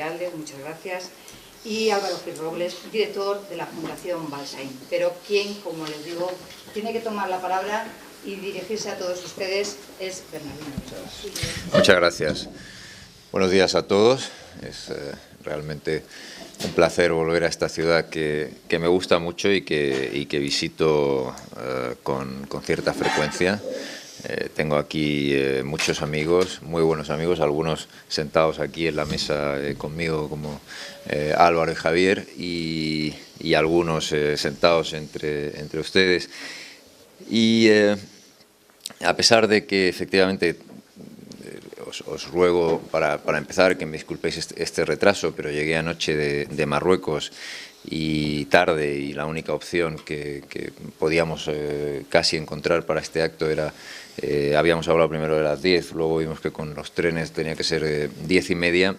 ALDE, muchas gracias, y Álvaro Gil Robles, director de la Fundación Balsaín. Pero quien, como les digo, tiene que tomar la palabra y dirigirse a todos ustedes es Bernardino. Muchas gracias. Buenos días a todos. Es realmente un placer volver a esta ciudad que me gusta mucho y que visito con cierta frecuencia. Tengo aquí muchos amigos, muy buenos amigos, algunos sentados aquí en la mesa conmigo, como Álvaro y Javier, y algunos sentados entre ustedes. Y a pesar de que efectivamente os ruego para empezar que me disculpéis este retraso, pero llegué anoche de Marruecos y tarde, y la única opción que podíamos casi encontrar para este acto era, habíamos hablado primero de las 10, luego vimos que con los trenes tenía que ser 10:30,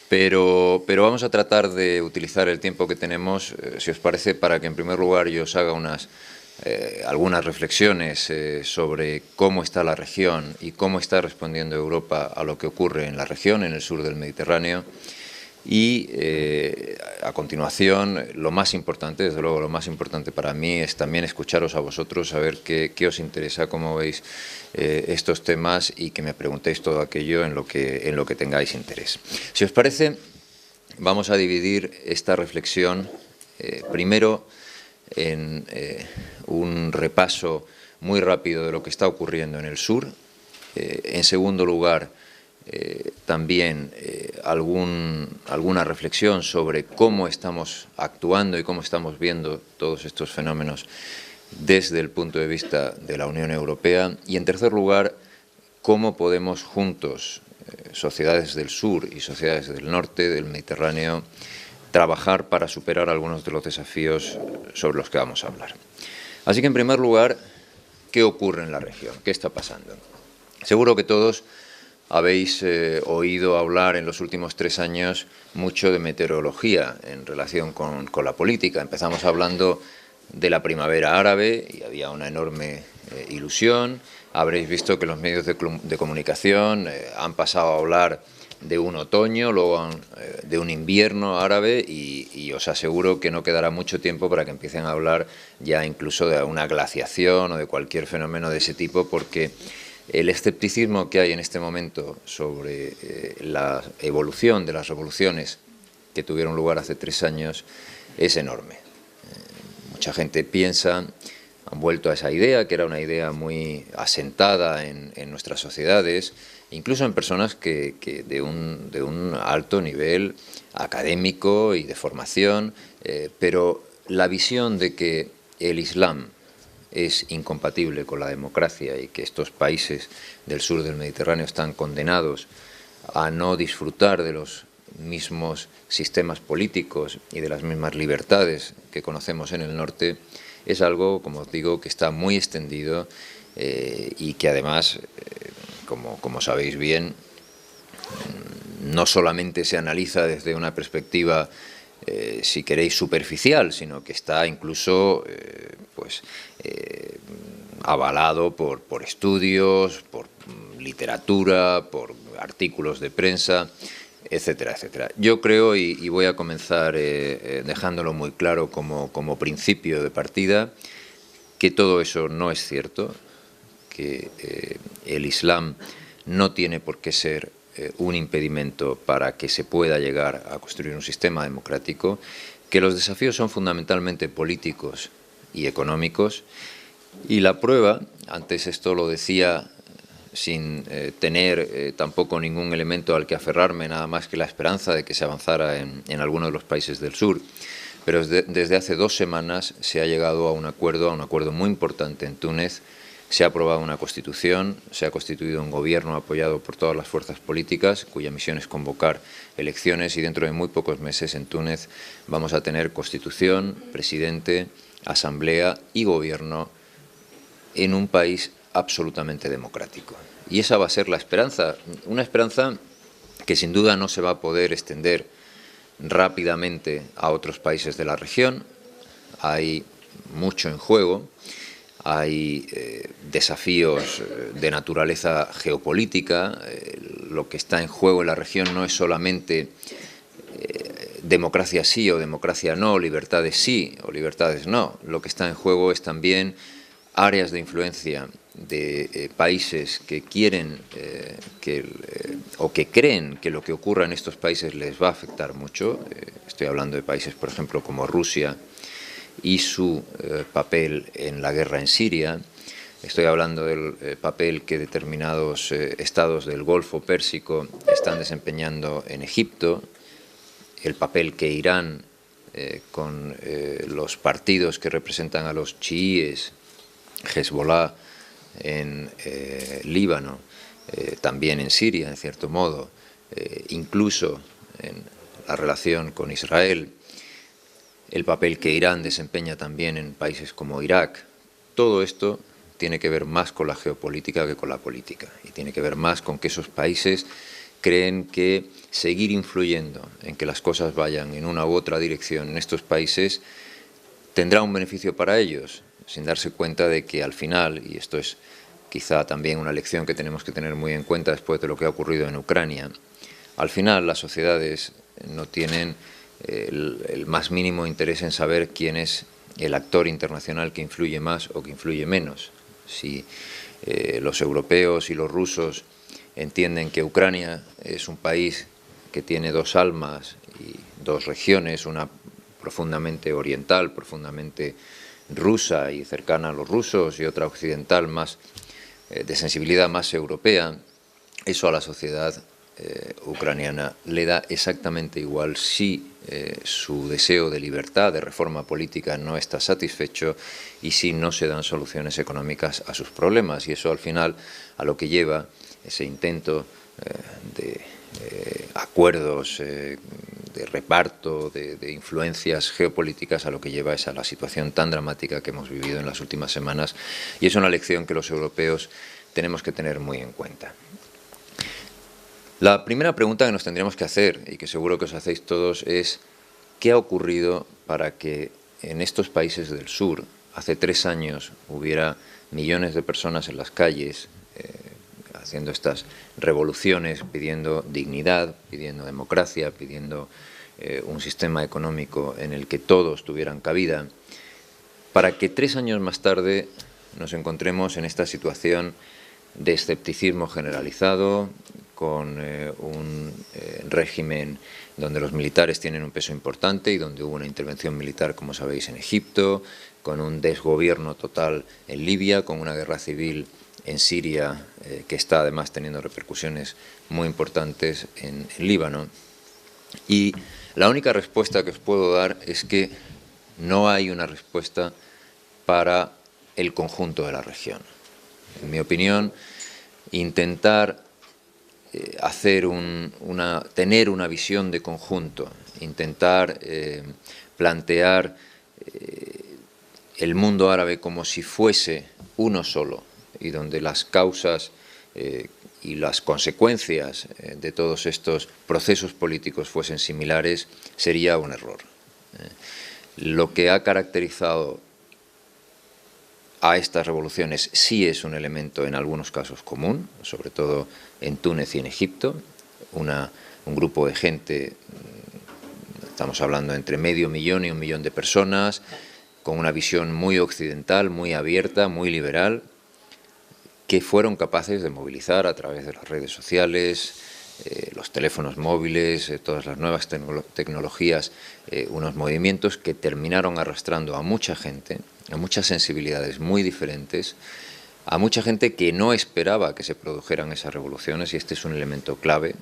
pero vamos a tratar de utilizar el tiempo que tenemos, si os parece, para que en primer lugar yo os haga algunas reflexiones sobre cómo está la región y cómo está respondiendo Europa a lo que ocurre en la región, en el sur del Mediterráneo. Y a continuación, lo más importante, desde luego lo más importante para mí, es también escucharos a vosotros, saber qué os interesa, cómo veis estos temas, y que me preguntéis todo aquello en lo que tengáis interés. Si os parece, vamos a dividir esta reflexión primero en un repaso muy rápido de lo que está ocurriendo en el sur. En segundo lugar, también alguna reflexión sobre cómo estamos actuando y cómo estamos viendo todos estos fenómenos desde el punto de vista de la Unión Europea. Y en tercer lugar, cómo podemos juntos, sociedades del sur y sociedades del norte, del Mediterráneo, trabajar para superar algunos de los desafíos sobre los que vamos a hablar. Así que, en primer lugar, ¿qué ocurre en la región? ¿Qué está pasando? Seguro que todos habéis oído hablar en los últimos 3 años mucho de meteorología en relación con la política. Empezamos hablando de la primavera árabe y había una enorme ilusión. Habréis visto que los medios de comunicación han pasado a hablar de un otoño, luego de un invierno árabe, y os aseguro que no quedará mucho tiempo para que empiecen a hablar ya incluso de una glaciación o de cualquier fenómeno de ese tipo, porque el escepticismo que hay en este momento sobre la evolución de las revoluciones que tuvieron lugar hace 3 años es enorme. Mucha gente piensa, han vuelto a esa idea, que era una idea muy asentada en nuestras sociedades, incluso en personas que de un alto nivel académico y de formación, pero la visión de que el Islam es incompatible con la democracia y que estos países del sur del Mediterráneo están condenados a no disfrutar de los mismos sistemas políticos y de las mismas libertades que conocemos en el norte, es algo, como os digo, que está muy extendido y que además, como sabéis bien, no solamente se analiza desde una perspectiva, si queréis, superficial, sino que está incluso avalado por estudios, por literatura, por artículos de prensa, etcétera, etcétera. Yo creo, y voy a comenzar dejándolo muy claro como principio de partida, que todo eso no es cierto, que el Islam no tiene por qué ser un impedimento para que se pueda llegar a construir un sistema democrático, que los desafíos son fundamentalmente políticos y económicos, y la prueba, antes esto lo decía sin tener tampoco ningún elemento al que aferrarme, nada más que la esperanza de que se avanzara en algunos de los países del sur, pero desde hace 2 semanas se ha llegado a un acuerdo muy importante en Túnez. Se ha aprobado una constitución, se ha constituido un gobierno apoyado por todas las fuerzas políticas, cuya misión es convocar elecciones, y dentro de muy pocos meses en Túnez vamos a tener constitución, presidente, asamblea y gobierno en un país absolutamente democrático. Y esa va a ser la esperanza, una esperanza que sin duda no se va a poder extender rápidamente a otros países de la región. Hay mucho en juego. Hay desafíos de naturaleza geopolítica. Lo que está en juego en la región no es solamente democracia sí o democracia no, libertades sí o libertades no. Lo que está en juego es también áreas de influencia de países que quieren o que creen que lo que ocurra en estos países les va a afectar mucho. Estoy hablando de países, por ejemplo, como Rusia y su papel en la guerra en Siria. Estoy hablando del papel que determinados estados del Golfo Pérsico están desempeñando en Egipto, el papel que Irán, con los partidos que representan a los chiíes, Hezbollah en Líbano, también en Siria, en cierto modo, incluso en la relación con Israel, el papel que Irán desempeña también en países como Irak. Todo esto tiene que ver más con la geopolítica que con la política, y tiene que ver más con que esos países creen que seguir influyendo en que las cosas vayan en una u otra dirección en estos países tendrá un beneficio para ellos, sin darse cuenta de que al final, y esto es quizá también una lección que tenemos que tener muy en cuenta después de lo que ha ocurrido en Ucrania, al final las sociedades no tienen el más mínimo interés en saber quién es el actor internacional que influye más o que influye menos. Si los europeos y los rusos entienden que Ucrania es un país que tiene dos almas y dos regiones, una profundamente oriental, profundamente rusa y cercana a los rusos, y otra occidental más de sensibilidad más europea, eso a la sociedad ucraniana le da exactamente igual si su deseo de libertad, de reforma política no está satisfecho y si no se dan soluciones económicas a sus problemas. Y eso al final a lo que lleva ese intento de acuerdos, de reparto, de influencias geopolíticas, a lo que lleva es a la situación tan dramática que hemos vivido en las últimas semanas, y es una lección que los europeos tenemos que tener muy en cuenta. La primera pregunta que nos tendríamos que hacer, y que seguro que os hacéis todos, es ¿qué ha ocurrido para que en estos países del sur, hace 3 años, hubiera millones de personas en las calles haciendo estas revoluciones, pidiendo dignidad, pidiendo democracia, pidiendo un sistema económico en el que todos tuvieran cabida, para que 3 años más tarde nos encontremos en esta situación de escepticismo generalizado, con un régimen donde los militares tienen un peso importante y donde hubo una intervención militar, como sabéis, en Egipto, con un desgobierno total en Libia, con una guerra civil en Siria que está además teniendo repercusiones muy importantes en Líbano. Y la única respuesta que os puedo dar es que no hay una respuesta para el conjunto de la región. En mi opinión, intentar tener una visión de conjunto, intentar plantear el mundo árabe como si fuese uno solo, y donde las causas y las consecuencias de todos estos procesos políticos fuesen similares, sería un error. Lo que ha caracterizado a estas revoluciones sí es un elemento en algunos casos común, sobre todo en Túnez y en Egipto, un grupo de gente, estamos hablando entre 500.000 y 1 millón de personas, con una visión muy occidental, muy abierta, muy liberal, que fueron capaces de movilizar a través de las redes sociales, los teléfonos móviles, todas las nuevas tecnologías, unos movimientos que terminaron arrastrando a mucha gente, a muchas sensibilidades muy diferentes, a mucha gente que no esperaba que se produjeran esas revoluciones, y este es un elemento clave.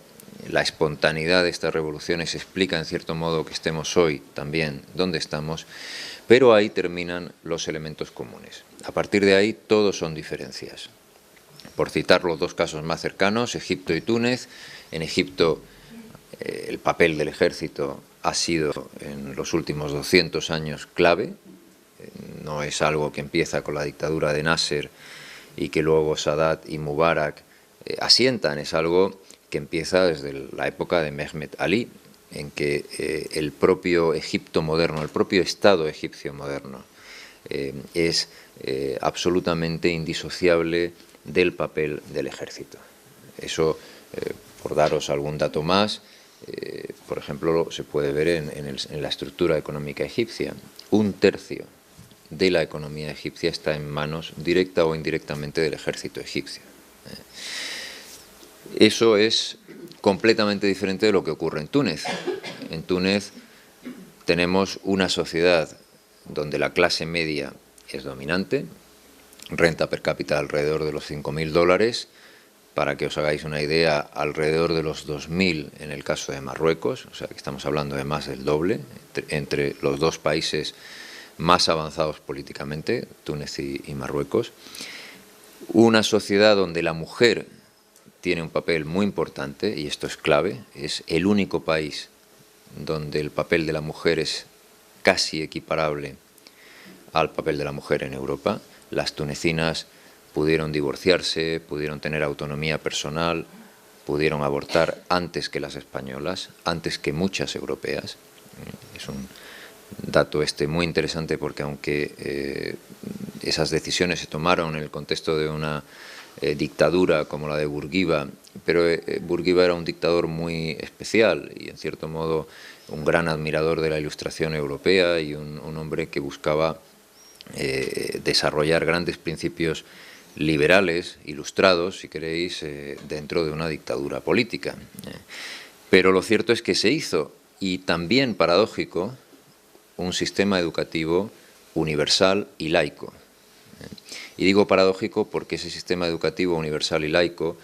La espontaneidad de estas revoluciones explica en cierto modo que estemos hoy también donde estamos, pero ahí terminan los elementos comunes. A partir de ahí todos son diferencias. Por citar los 2 casos más cercanos, Egipto y Túnez. En Egipto el papel del ejército ha sido en los últimos 200 años clave. No es algo que empieza con la dictadura de Nasser y que luego Sadat y Mubarak asientan, es algo que empieza desde la época de Mehmet Ali, en que el propio Egipto moderno, el propio Estado egipcio moderno, es absolutamente indisociable del papel del ejército. Eso, por daros algún dato más, Por ejemplo, se puede ver en la estructura económica egipcia. 1/3 de la economía egipcia está en manos directa o indirectamente del ejército egipcio. Eso es completamente diferente de lo que ocurre en Túnez. En Túnez tenemos una sociedad donde la clase media es dominante, renta per cápita alrededor de los $5.000, para que os hagáis una idea, alrededor de los 2.000 en el caso de Marruecos, o sea que estamos hablando de más del doble, entre los dos países más avanzados políticamente, Túnez y Marruecos. Una sociedad donde la mujer tiene un papel muy importante, y esto es clave, es el único país donde el papel de la mujer es casi equiparable al papel de la mujer en Europa. Las tunecinas pudieron divorciarse, pudieron tener autonomía personal, pudieron abortar antes que las españolas, antes que muchas europeas. Es un dato muy interesante porque aunque esas decisiones se tomaron en el contexto de una dictadura como la de Bourguiba, pero Bourguiba era un dictador muy especial y en cierto modo un gran admirador de la Ilustración europea y un hombre que buscaba desarrollar grandes principios liberales, ilustrados, si queréis, dentro de una dictadura política. Pero lo cierto es que se hizo, y también paradójico, un sistema educativo universal y laico. Y digo paradójico porque ese sistema educativo universal y laico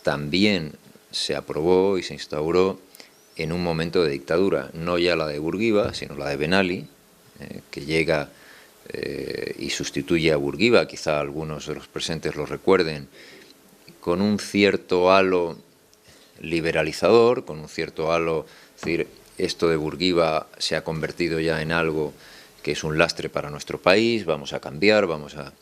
también se aprobó y se instauró en un momento de dictadura, no ya la de Bourguiba, sino la de Ben Ali, que llega y sustituye a Bourguiba, quizá algunos de los presentes lo recuerden, con un cierto halo liberalizador, con un cierto halo, es decir, esto de Bourguiba se ha convertido ya en algo que es un lastre para nuestro país, vamos a cambiar, vamos a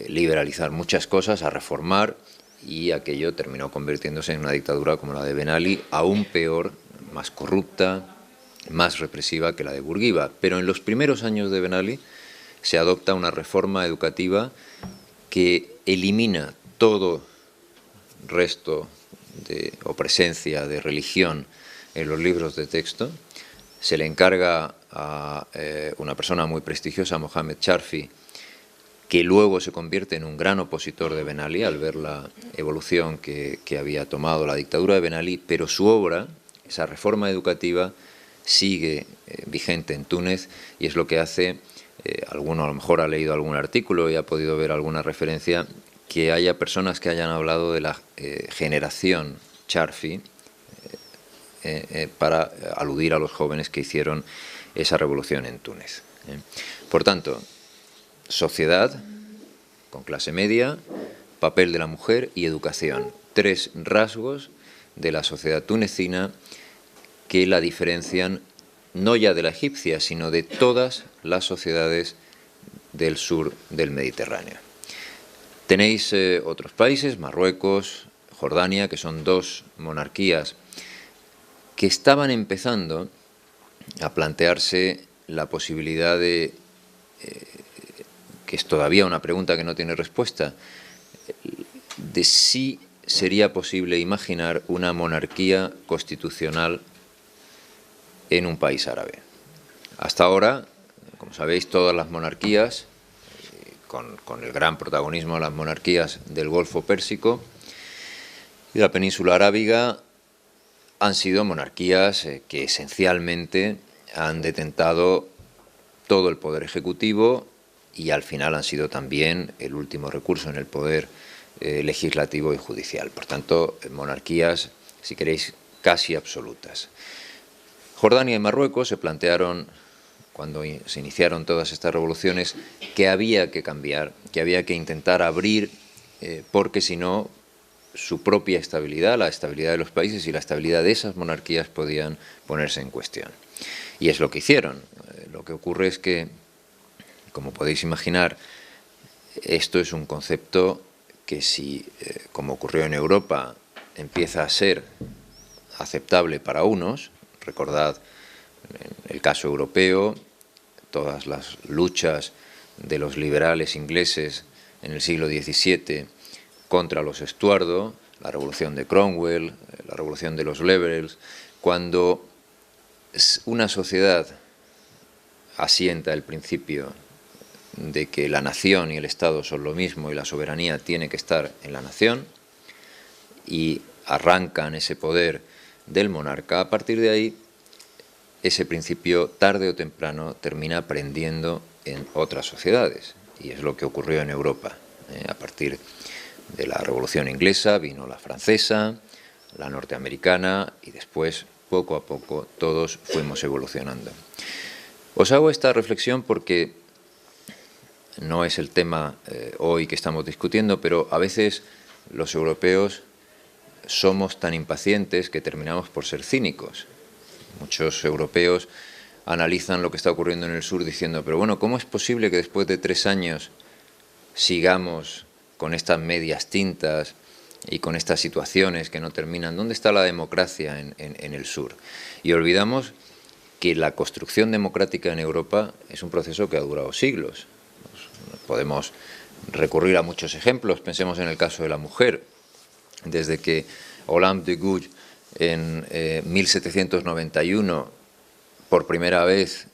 liberalizar muchas cosas, a reformar, y aquello terminó convirtiéndose en una dictadura como la de Ben Ali, aún peor, más corrupta, más represiva que la de Bourguiba. Pero en los primeros años de Ben Ali se adopta una reforma educativa que elimina todo resto o presencia de religión en los libros de texto. Se le encarga a una persona muy prestigiosa, Mohamed Charfi, que luego se convierte en un gran opositor de Ben Ali al ver la evolución que había tomado la dictadura de Ben Ali, pero su obra, esa reforma educativa, sigue vigente en Túnez, y es lo que hace, alguno a lo mejor ha leído algún artículo y ha podido ver alguna referencia, que haya personas que hayan hablado de la generación Charfi, para aludir a los jóvenes que hicieron esa revolución en Túnez. Por tanto, sociedad con clase media, papel de la mujer y educación. 3 rasgos de la sociedad tunecina que la diferencian no ya de la egipcia, sino de todas las sociedades del sur del Mediterráneo. Tenéis otros países, Marruecos, Jordania, que son 2 monarquías que estaban empezando a plantearse la posibilidad de, que es todavía una pregunta que no tiene respuesta, de si sería posible imaginar una monarquía constitucional en un país árabe. Hasta ahora, como sabéis, todas las monarquías, con el gran protagonismo de las monarquías del Golfo Pérsico y de la península arábiga, han sido monarquías que esencialmente han detentado todo el poder ejecutivo y al final han sido también el último recurso en el poder legislativo y judicial. Por tanto, monarquías, si queréis, casi absolutas. Jordania y Marruecos se plantearon, cuando se iniciaron todas estas revoluciones, que había que cambiar, que había que intentar abrir, porque si no, su propia estabilidad, la estabilidad de los países y la estabilidad de esas monarquías podían ponerse en cuestión. Y es lo que hicieron. Lo que ocurre es que, como podéis imaginar, esto es un concepto que si, como ocurrió en Europa, empieza a ser aceptable para unos, recordad en el caso europeo, todas las luchas de los liberales ingleses en el siglo XVII contra los Estuardo, la revolución de Cromwell, la revolución de los liberals, cuando una sociedad asienta el principio de que la nación y el Estado son lo mismo y la soberanía tiene que estar en la nación y arrancan ese poder del monarca, a partir de ahí ese principio tarde o temprano termina aprendiendo en otras sociedades, y es lo que ocurrió en Europa. A partir de la Revolución Inglesa vino la francesa, la norteamericana, y después, poco a poco, todos fuimos evolucionando. Os hago esta reflexión porque no es el tema hoy que estamos discutiendo, pero a veces los europeos somos tan impacientes que terminamos por ser cínicos. Muchos europeos analizan lo que está ocurriendo en el sur diciendo, pero bueno, ¿cómo es posible que después de 3 años sigamos con estas medias tintas y con estas situaciones que no terminan? ¿Dónde está la democracia en el sur? Y olvidamos que la construcción democrática en Europa es un proceso que ha durado siglos. Podemos recurrir a muchos ejemplos, pensemos en el caso de la mujer. Desde que Olympe de Gouges en 1791 por primera vez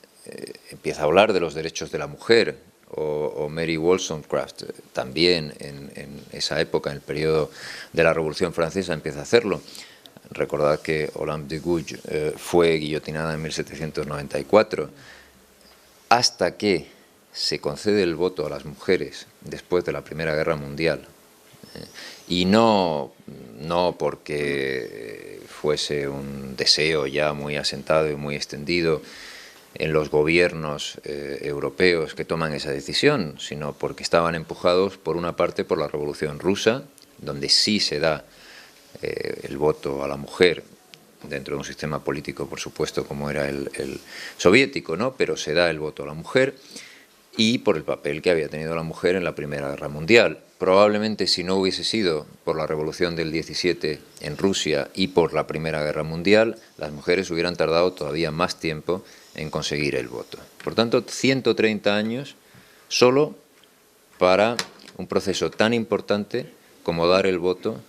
empieza a hablar de los derechos de la mujer, o Mary Wollstonecraft también en esa época, en el periodo de la Revolución Francesa, empieza a hacerlo. Recordad que Olympe de Gouges fue guillotinada en 1794. Hasta que se concede el voto a las mujeres después de la Primera Guerra Mundial, y no porque fuese un deseo ya muy asentado y muy extendido en los gobiernos europeos que toman esa decisión, sino porque estaban empujados por una parte por la Revolución Rusa, donde sí se da el voto a la mujer dentro de un sistema político, por supuesto, como era el soviético, ¿no? Pero se da el voto a la mujer, y por el papel que había tenido la mujer en la Primera Guerra Mundial. Probablemente si no hubiese sido por la Revolución del 17 en Rusia y por la Primera Guerra Mundial, las mujeres hubieran tardado todavía más tiempo en conseguir el voto. Por tanto, 130 años solo para un proceso tan importante como dar el voto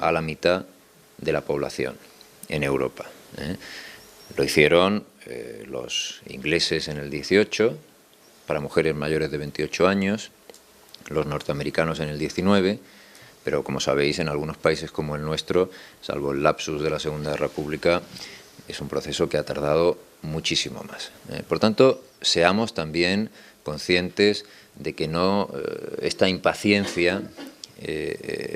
a la mitad de la población en Europa. Lo hicieron los ingleses en el 18, para mujeres mayores de 28 años, los norteamericanos en el 19, pero como sabéis, en algunos países como el nuestro, salvo el lapsus de la Segunda República, es un proceso que ha tardado muchísimo más. Por tanto, seamos también conscientes de que esta impaciencia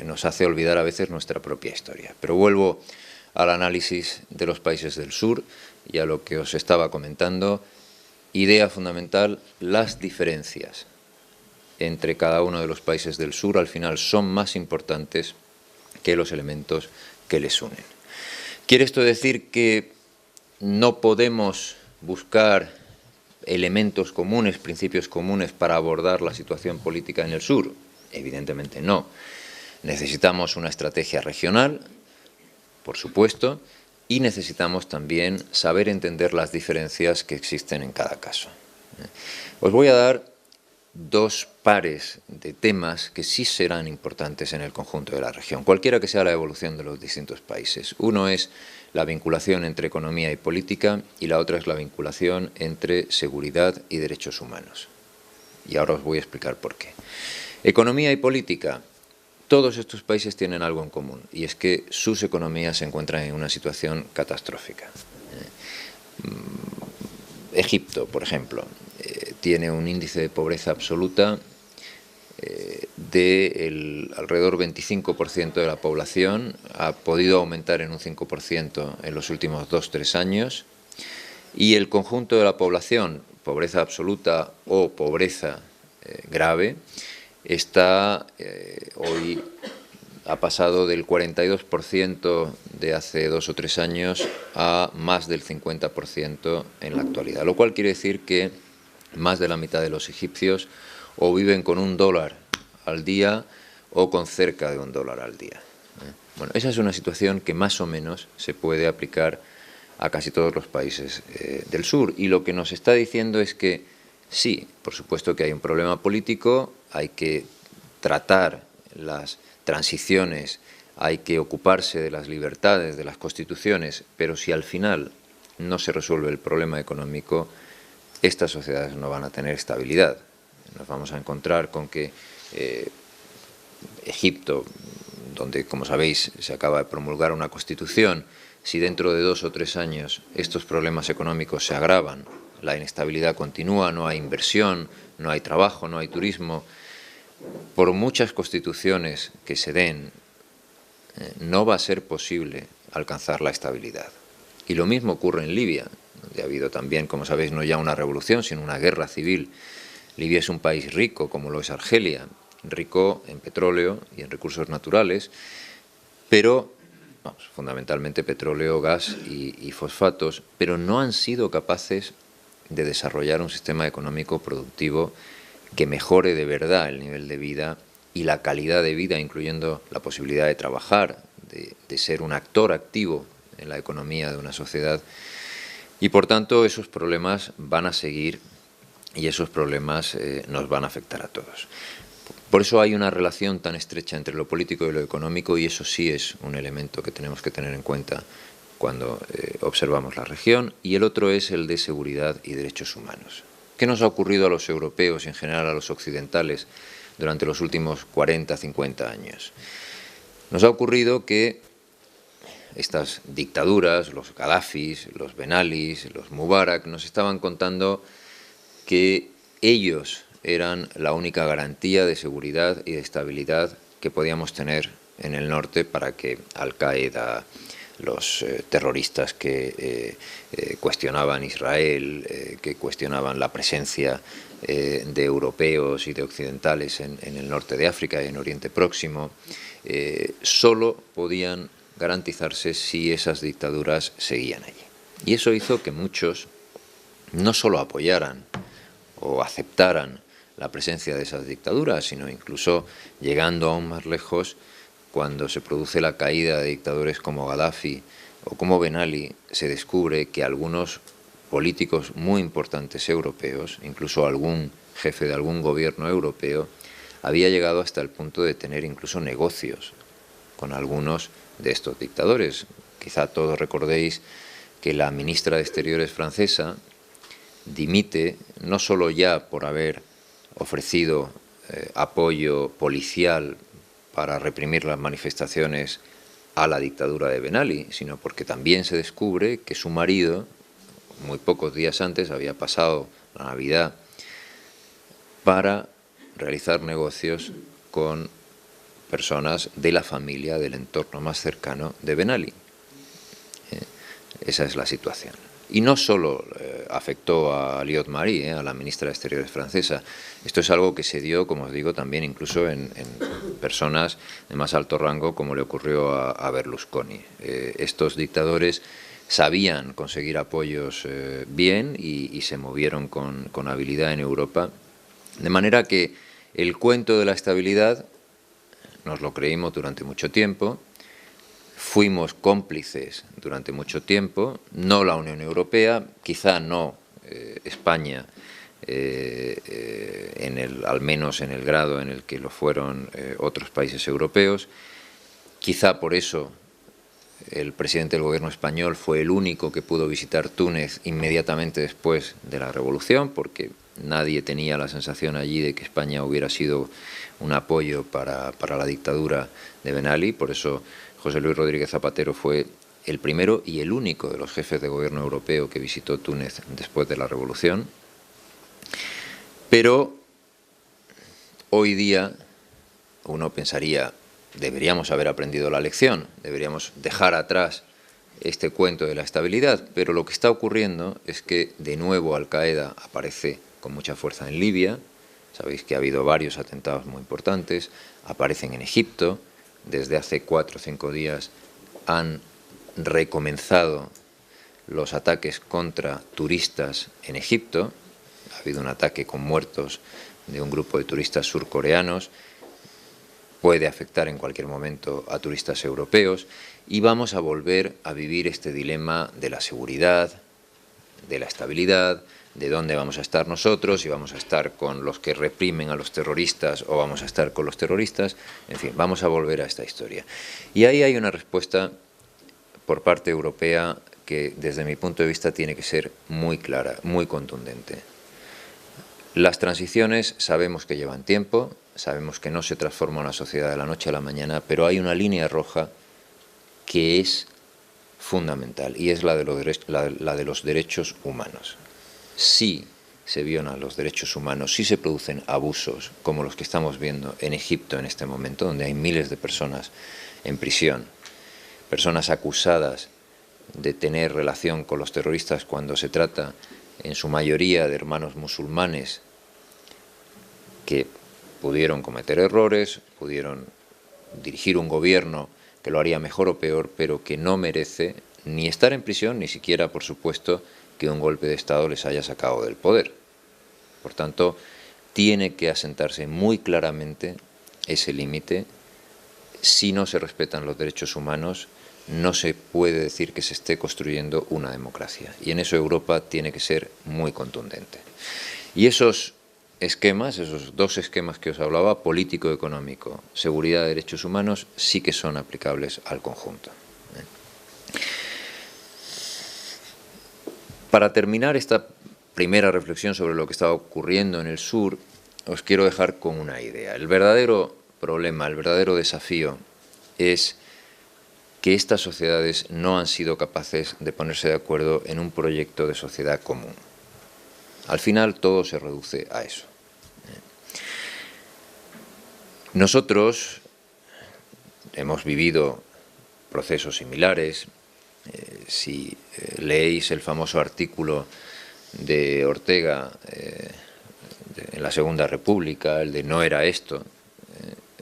nos hace olvidar a veces nuestra propia historia. Pero vuelvo al análisis de los países del sur y a lo que os estaba comentando. Idea fundamental: las diferencias entre cada uno de los países del sur al final son más importantes que los elementos que les unen. ¿Quiere esto decir que no podemos buscar elementos comunes, principios comunes para abordar la situación política en el sur? Evidentemente no. Necesitamos una estrategia regional, por supuesto, y necesitamos también saber entender las diferencias que existen en cada caso. Os voy a dar 2 pares de temas que sí serán importantes en el conjunto de la región, cualquiera que sea la evolución de los distintos países. Uno es la vinculación entre economía y política, y la otra es la vinculación entre seguridad y derechos humanos. Y ahora os voy a explicar por qué. Economía y política. Todos estos países tienen algo en común, y es que sus economías se encuentran en una situación catastrófica. Egipto, por ejemplo, tiene un índice de pobreza absoluta de alrededor 25% de la población, ha podido aumentar en un 5% en los últimos 2-3 años, y el conjunto de la población, pobreza absoluta o pobreza grave, hoy ha pasado del 42% de hace 2 o 3 años a más del 50% en la actualidad, lo cual quiere decir que más de la mitad de los egipcios o viven con $1 al día o con cerca de $1 al día. Bueno, esa es una situación que más o menos se puede aplicar a casi todos los países del sur, y lo que nos está diciendo es que sí, por supuesto que hay un problema político, hay que tratar las transiciones hay que ocuparse de las libertades, de las constituciones, pero si al final no se resuelve el problema económico, estas sociedades no van a tener estabilidad. Nos vamos a encontrar con que Egipto, donde, como sabéis, se acaba de promulgar una constitución, si dentro de 2 o 3 años estos problemas económicos se agravan, la inestabilidad continúa, no hay inversión, no hay trabajo, no hay turismo, por muchas constituciones que se den, no va a ser posible alcanzar la estabilidad. Y lo mismo ocurre en Libia, donde ha habido también, como sabéis, no ya una revolución, sino una guerra civil. Libia es un país rico, como lo es Argelia, rico en petróleo y en recursos naturales, pero fundamentalmente petróleo, gas y fosfatos, pero no han sido capaces de desarrollar un sistema económico productivo que mejore de verdad el nivel de vida y la calidad de vida, incluyendo la posibilidad de trabajar, de ser un actor activo en la economía de una sociedad. Y por tanto esos problemas van a seguir y esos problemas nos van a afectar a todos. Por eso hay una relación tan estrecha entre lo político y lo económico, y eso sí es un elemento que tenemos que tener en cuenta cuando observamos la región, y el otro es el de seguridad y derechos humanos. ¿Qué nos ha ocurrido a los europeos y en general a los occidentales durante los últimos 40, 50 años? Nos ha ocurrido que estas dictaduras, los Gaddafis, los Ben Alis, los Mubarak, nos estaban contando que ellos eran la única garantía de seguridad y de estabilidad que podíamos tener en el norte para que Al-Qaeda, los terroristas que cuestionaban Israel, que cuestionaban la presencia de europeos y de occidentales en el norte de África y en Oriente Próximo, solo podían garantizarse si esas dictaduras seguían allí. Y eso hizo que muchos no solo apoyaran o aceptaran la presencia de esas dictaduras, sino incluso llegando aún más lejos, cuando se produce la caída de dictadores como Gaddafi o como Ben Ali, se descubre que algunos políticos muy importantes europeos, incluso algún jefe de algún gobierno europeo, había llegado hasta el punto de tener incluso negocios con algunos de estos dictadores. Quizá todos recordéis que la ministra de Exteriores francesa dimite no solo ya por haber ofrecido apoyo policial para reprimir las manifestaciones a la dictadura de Ben Ali, sino porque también se descubre que su marido, muy pocos días antes, había pasado la Navidad para realizar negocios con personas de la familia, del entorno más cercano de Ben Ali. Esa es la situación. Y no solo afectó a Liot Marie, a la ministra de Exteriores francesa. Esto es algo que se dio, como os digo, también incluso en personas de más alto rango, como le ocurrió a Berlusconi. Estos dictadores sabían conseguir apoyos bien y se movieron con habilidad en Europa. De manera que el cuento de la estabilidad nos lo creímos durante mucho tiempo. Fuimos cómplices durante mucho tiempo, no la Unión Europea, quizá no España, al menos en el grado en el que lo fueron otros países europeos. Quizá por eso el presidente del gobierno español fue el único que pudo visitar Túnez inmediatamente después de la revolución, porque nadie tenía la sensación allí de que España hubiera sido un apoyo para la dictadura de Ben Ali. Por eso José Luis Rodríguez Zapatero fue el primero y el único de los jefes de gobierno europeo que visitó Túnez después de la revolución. Pero hoy día uno pensaría, deberíamos haber aprendido la lección, deberíamos dejar atrás este cuento de la estabilidad, pero lo que está ocurriendo es que de nuevo Al-Qaeda aparece con mucha fuerza en Libia. Sabéis que ha habido varios atentados muy importantes, aparecen en Egipto. Desde hace 4 o 5 días han recomenzado los ataques contra turistas en Egipto. Ha habido un ataque con muertos de un grupo de turistas surcoreanos. Puede afectar en cualquier momento a turistas europeos. Y vamos a volver a vivir este dilema de la seguridad, de la estabilidad, de dónde vamos a estar nosotros, si vamos a estar con los que reprimen a los terroristas o vamos a estar con los terroristas. En fin, vamos a volver a esta historia. Y ahí hay una respuesta por parte europea que desde mi punto de vista tiene que ser muy clara, muy contundente. Las transiciones sabemos que llevan tiempo, sabemos que no se transforma una sociedad de la noche a la mañana, pero hay una línea roja que es fundamental y es la de los derechos humanos. Si se violan los derechos humanos, si se producen abusos como los que estamos viendo en Egipto en este momento, donde hay miles de personas en prisión, personas acusadas de tener relación con los terroristas cuando se trata en su mayoría de hermanos musulmanes que pudieron cometer errores, pudieron dirigir un gobierno que lo haría mejor o peor, pero que no merece ni estar en prisión, ni siquiera, por supuesto, que un golpe de Estado les haya sacado del poder. Por tanto, tiene que asentarse muy claramente ese límite. Si no se respetan los derechos humanos, no se puede decir que se esté construyendo una democracia. Y en eso Europa tiene que ser muy contundente. Y esos esquemas, esos dos esquemas que os hablaba, político-económico, seguridad de derechos humanos, sí que son aplicables al conjunto. Para terminar esta primera reflexión sobre lo que está ocurriendo en el sur, os quiero dejar con una idea. El verdadero problema, el verdadero desafío es que estas sociedades no han sido capaces de ponerse de acuerdo en un proyecto de sociedad común. Al final todo se reduce a eso. Nosotros hemos vivido procesos similares. Si leéis el famoso artículo de Ortega en la Segunda República, el de "No era esto",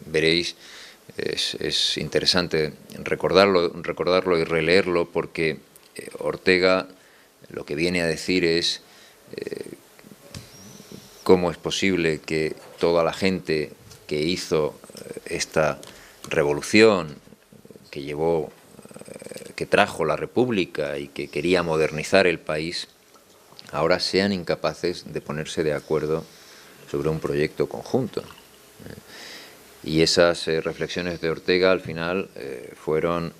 veréis, es interesante recordarlo y releerlo, porque Ortega lo que viene a decir es cómo es posible que toda la gente que hizo esta revolución, que trajo la República y que quería modernizar el país, ahora sean incapaces de ponerse de acuerdo sobre un proyecto conjunto. Y esas reflexiones de Ortega al final fueron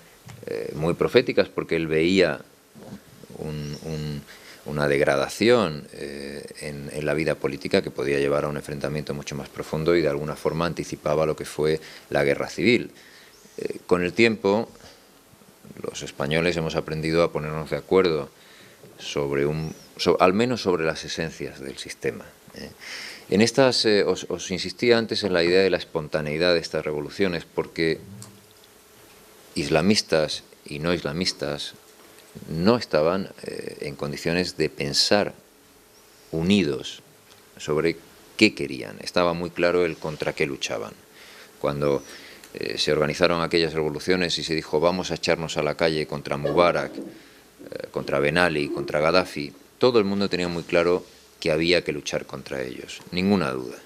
muy proféticas, porque él veía una degradación en la vida política que podía llevar a un enfrentamiento mucho más profundo, y de alguna forma anticipaba lo que fue la guerra civil. Con el tiempo, los españoles hemos aprendido a ponernos de acuerdo al menos sobre las esencias del sistema. En estas, os insistía antes en la idea de la espontaneidad de estas revoluciones, porque islamistas y no islamistas no estaban en condiciones de pensar unidos sobre qué querían. Estaba muy claro el contra qué luchaban. Cuando se organizaron aquellas revoluciones y se dijo vamos a echarnos a la calle contra Mubarak, contra Ben Ali, contra Gaddafi, todo el mundo tenía muy claro que había que luchar contra ellos, ninguna duda.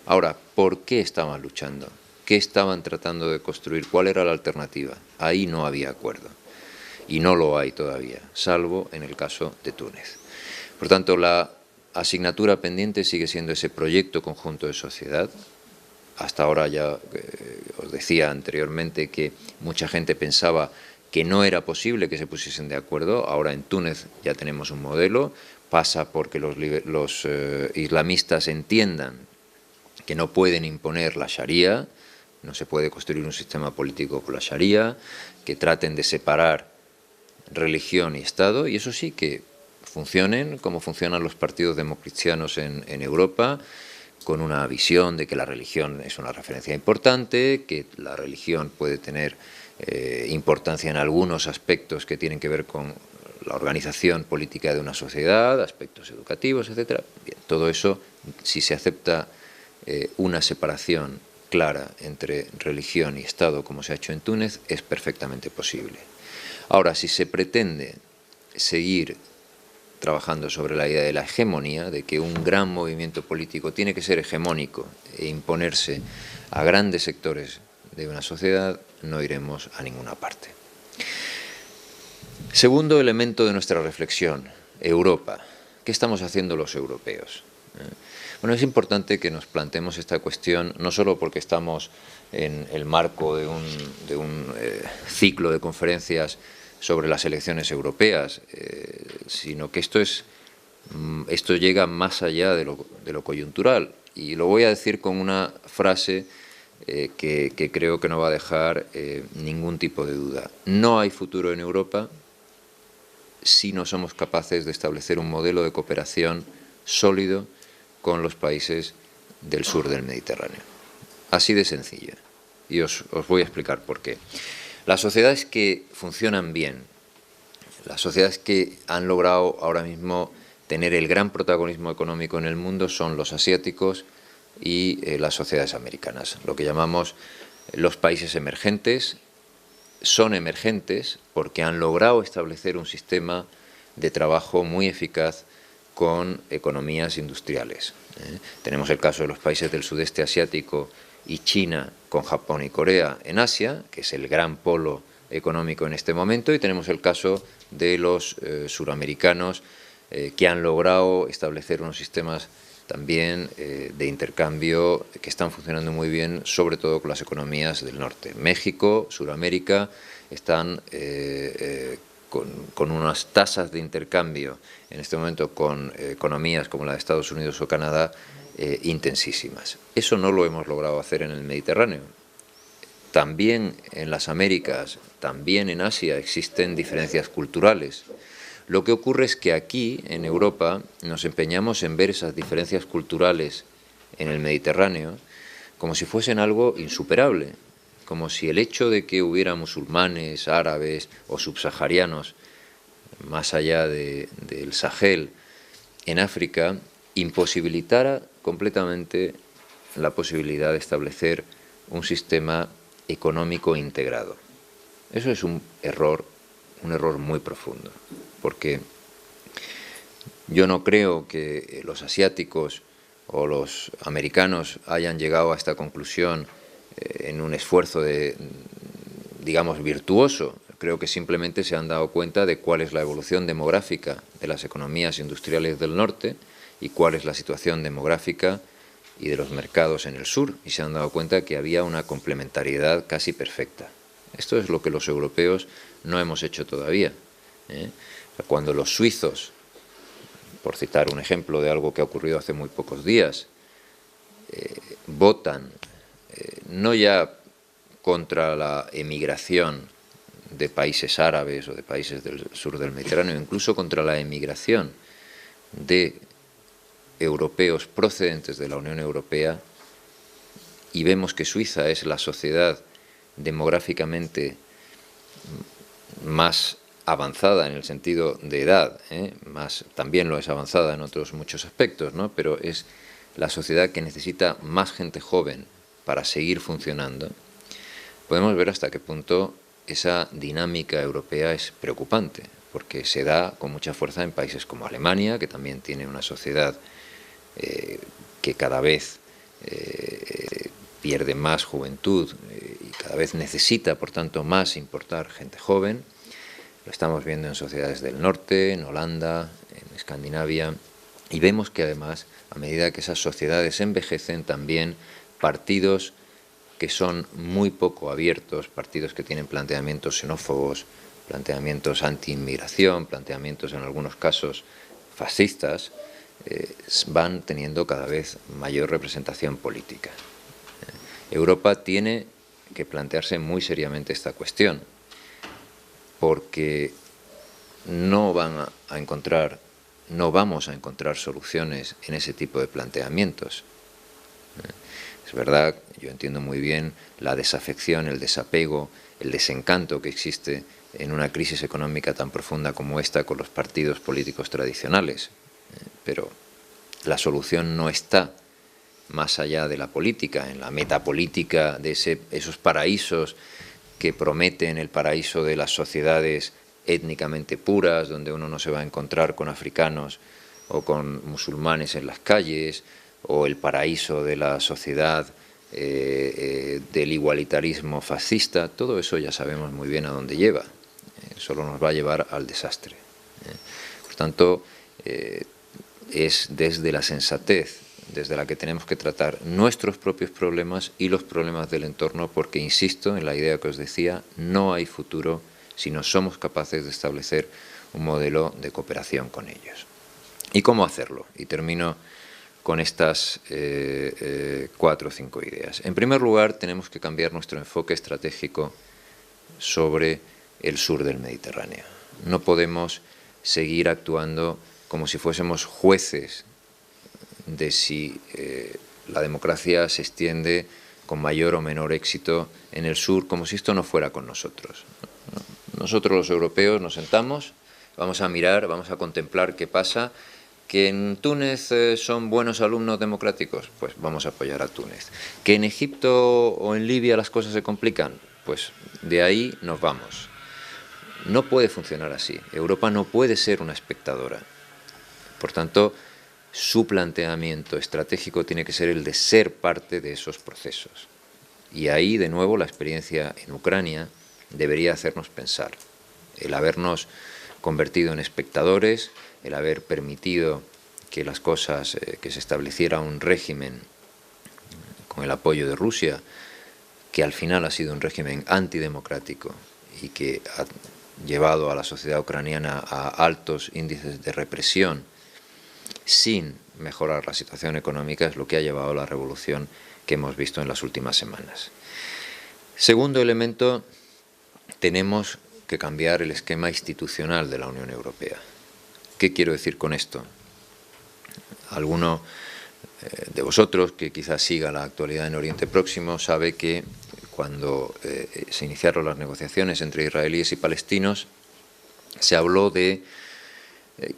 Ahora, ¿por qué estaban luchando? ¿Qué estaban tratando de construir? ¿Cuál era la alternativa? Ahí no había acuerdo. Y no lo hay todavía, salvo en el caso de Túnez. Por tanto, la asignatura pendiente sigue siendo ese proyecto conjunto de sociedad. Hasta ahora ya os decía anteriormente que mucha gente pensaba que no era posible que se pusiesen de acuerdo. Ahora en Túnez ya tenemos un modelo. Pasa porque los islamistas entiendan que no pueden imponer la Sharia, no se puede construir un sistema político con la Sharia, que traten de separar religión y Estado, y eso sí, que funcionen como funcionan los partidos democristianos en Europa, con una visión de que la religión es una referencia importante, que la religión puede tener importancia en algunos aspectos que tienen que ver con la organización política de una sociedad, aspectos educativos, etc. Bien, todo eso, si se acepta una separación clara entre religión y Estado, como se ha hecho en Túnez, es perfectamente posible. Ahora, si se pretende seguir trabajando sobre la idea de la hegemonía, de que un gran movimiento político tiene que ser hegemónico e imponerse a grandes sectores de una sociedad, no iremos a ninguna parte. Segundo elemento de nuestra reflexión, Europa. ¿Qué estamos haciendo los europeos? Bueno, es importante que nos planteemos esta cuestión, no solo porque estamos en el marco de un ciclo de conferencias sobre las elecciones europeas, sino que esto llega más allá de lo coyuntural. Y lo voy a decir con una frase que creo que no va a dejar ningún tipo de duda. No hay futuro en Europa si no somos capaces de establecer un modelo de cooperación sólido con los países del sur del Mediterráneo. Así de sencillo. Y os voy a explicar por qué. Las sociedades que funcionan bien, las sociedades que han logrado ahora mismo tener el gran protagonismo económico en el mundo son los asiáticos y las sociedades americanas, lo que llamamos los países emergentes. Son emergentes porque han logrado establecer un sistema de trabajo muy eficaz con economías industriales. Tenemos el caso de los países del sudeste asiático y China con Japón y Corea en Asia, que es el gran polo económico en este momento, y tenemos el caso de los suramericanos que han logrado establecer unos sistemas también de intercambio que están funcionando muy bien, sobre todo con las economías del norte. México, Suramérica, están con unas tasas de intercambio en este momento con economías como la de Estados Unidos o Canadá intensísimas. Eso no lo hemos logrado hacer en el Mediterráneo. También en las Américas, también en Asia existen diferencias culturales. Lo que ocurre es que aquí, en Europa, nos empeñamos en ver esas diferencias culturales en el Mediterráneo como si fuesen algo insuperable, como si el hecho de que hubiera musulmanes, árabes o subsaharianos más allá del Sahel en África imposibilitara completamente la posibilidad de establecer un sistema económico integrado. Eso es un error muy profundo, porque yo no creo que los asiáticos o los americanos hayan llegado a esta conclusión en un esfuerzo digamos, virtuoso. Creo que simplemente se han dado cuenta de cuál es la evolución demográfica de las economías industriales del norte y cuál es la situación demográfica y de los mercados en el sur, y se han dado cuenta que había una complementariedad casi perfecta. Esto es lo que los europeos no hemos hecho todavía. Cuando los suizos, por citar un ejemplo de algo que ha ocurrido hace muy pocos días, votan no ya contra la emigración de países árabes o de países del sur del Mediterráneo, incluso contra la emigración de europeos procedentes de la Unión Europea, y vemos que Suiza es la sociedad demográficamente más avanzada en el sentido de edad, también lo es avanzada en otros muchos aspectos, ¿no? Pero es la sociedad que necesita más gente joven para seguir funcionando. Podemos ver hasta qué punto esa dinámica europea es preocupante, porque se da con mucha fuerza en países como Alemania, que también tiene una sociedad que cada vez pierde más juventud y cada vez necesita, por tanto, más importar gente joven. Lo estamos viendo en sociedades del norte, en Holanda, en Escandinavia, y vemos que además, a medida que esas sociedades envejecen, también partidos que son muy poco abiertos, partidos que tienen planteamientos xenófobos, planteamientos anti-inmigración, planteamientos en algunos casos fascistas, van teniendo cada vez mayor representación política. Europa tiene que plantearse muy seriamente esta cuestión, porque no vamos a encontrar soluciones en ese tipo de planteamientos. Es verdad, yo entiendo muy bien la desafección, el desapego, el desencanto que existe en una crisis económica tan profunda como esta con los partidos políticos tradicionales, pero la solución no está más allá de la política, en la metapolítica de esos paraísos que prometen el paraíso de las sociedades étnicamente puras, donde uno no se va a encontrar con africanos o con musulmanes en las calles, o el paraíso de la sociedad del igualitarismo fascista. Todo eso ya sabemos muy bien a dónde lleva, solo nos va a llevar al desastre. Por Por tanto, es desde la sensatez desde la que tenemos que tratar nuestros propios problemas y los problemas del entorno, porque, insisto en la idea que os decía, no hay futuro si no somos capaces de establecer un modelo de cooperación con ellos. ¿Y cómo hacerlo? Y termino con estas 4 o 5 ideas. En primer lugar, tenemos que cambiar nuestro enfoque estratégico sobre el sur del Mediterráneo. No podemos seguir actuando como si fuésemos jueces de si la democracia se extiende con mayor o menor éxito en el sur, como si esto no fuera con nosotros. Nosotros los europeos nos sentamos, vamos a mirar, vamos a contemplar qué pasa. ¿Que en Túnez son buenos alumnos democráticos? Pues vamos a apoyar a Túnez. ¿Que en Egipto o en Libia las cosas se complican? Pues de ahí nos vamos. No puede funcionar así. Europa no puede ser una espectadora. Por tanto, su planteamiento estratégico tiene que ser el de ser parte de esos procesos. Y ahí, de nuevo, la experiencia en Ucrania debería hacernos pensar. El habernos convertido en espectadores, el haber permitido que las cosas, que se estableciera un régimen con el apoyo de Rusia, que al final ha sido un régimen antidemocrático y que ha llevado a la sociedad ucraniana a altos índices de represión, sin mejorar la situación económica, es lo que ha llevado a la revolución que hemos visto en las últimas semanas. Segundo elemento, tenemos que cambiar el esquema institucional de la Unión Europea. ¿Qué quiero decir con esto? Alguno de vosotros que quizás siga la actualidad en Oriente Próximo sabe que cuando se iniciaron las negociaciones entre israelíes y palestinos, se habló de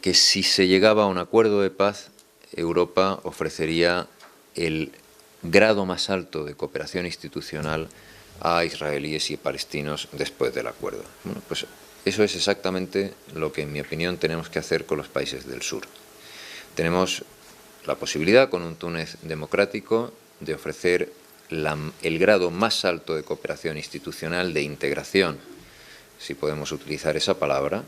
que si se llegaba a un acuerdo de paz, Europa ofrecería el grado más alto de cooperación institucional a israelíes y palestinos después del acuerdo. Bueno, pues eso es exactamente lo que, en mi opinión, tenemos que hacer con los países del sur. Tenemos la posibilidad, con un Túnez democrático, de ofrecer el grado más alto de cooperación institucional, de integración, si podemos utilizar esa palabra,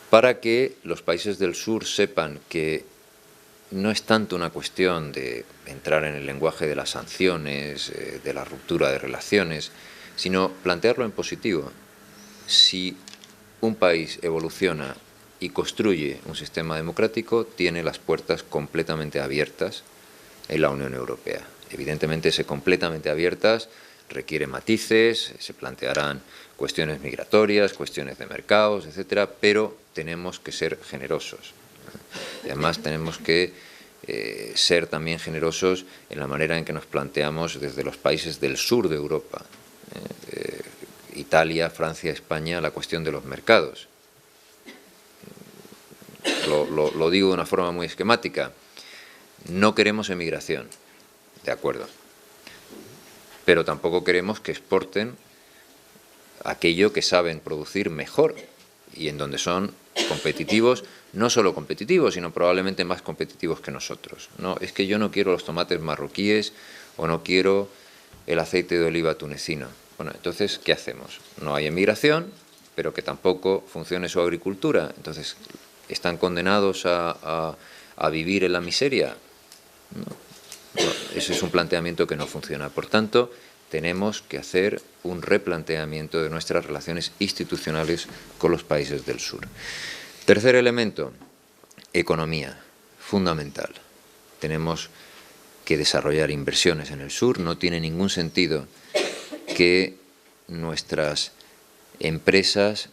para que los países del sur sepan que no es tanto una cuestión de entrar en el lenguaje de las sanciones, de la ruptura de relaciones, sino plantearlo en positivo. Si un país evoluciona y construye un sistema democrático, tiene las puertas completamente abiertas en la Unión Europea. Evidentemente, ese completamente abiertas requiere matices, se plantearán cuestiones migratorias, cuestiones de mercados, etcétera, pero tenemos que ser generosos. Y además tenemos que ser también generosos en la manera en que nos planteamos desde los países del sur de Europa, Italia, Francia, España, la cuestión de los mercados. Lo digo de una forma muy esquemática. No queremos emigración, de acuerdo, pero tampoco queremos que exporten aquello que saben producir mejor y en donde son competitivos, no solo competitivos, sino probablemente más competitivos que nosotros. No, es que yo no quiero los tomates marroquíes o no quiero el aceite de oliva tunecino. Bueno, entonces, ¿qué hacemos? No hay emigración, pero que tampoco funcione su agricultura. Entonces, ¿están condenados a vivir en la miseria? No, ese es un planteamiento que no funciona. Por tanto, tenemos que hacer un replanteamiento de nuestras relaciones institucionales con los países del sur. Tercer elemento, economía, fundamental. Tenemos que desarrollar inversiones en el sur. No tiene ningún sentido que nuestras empresas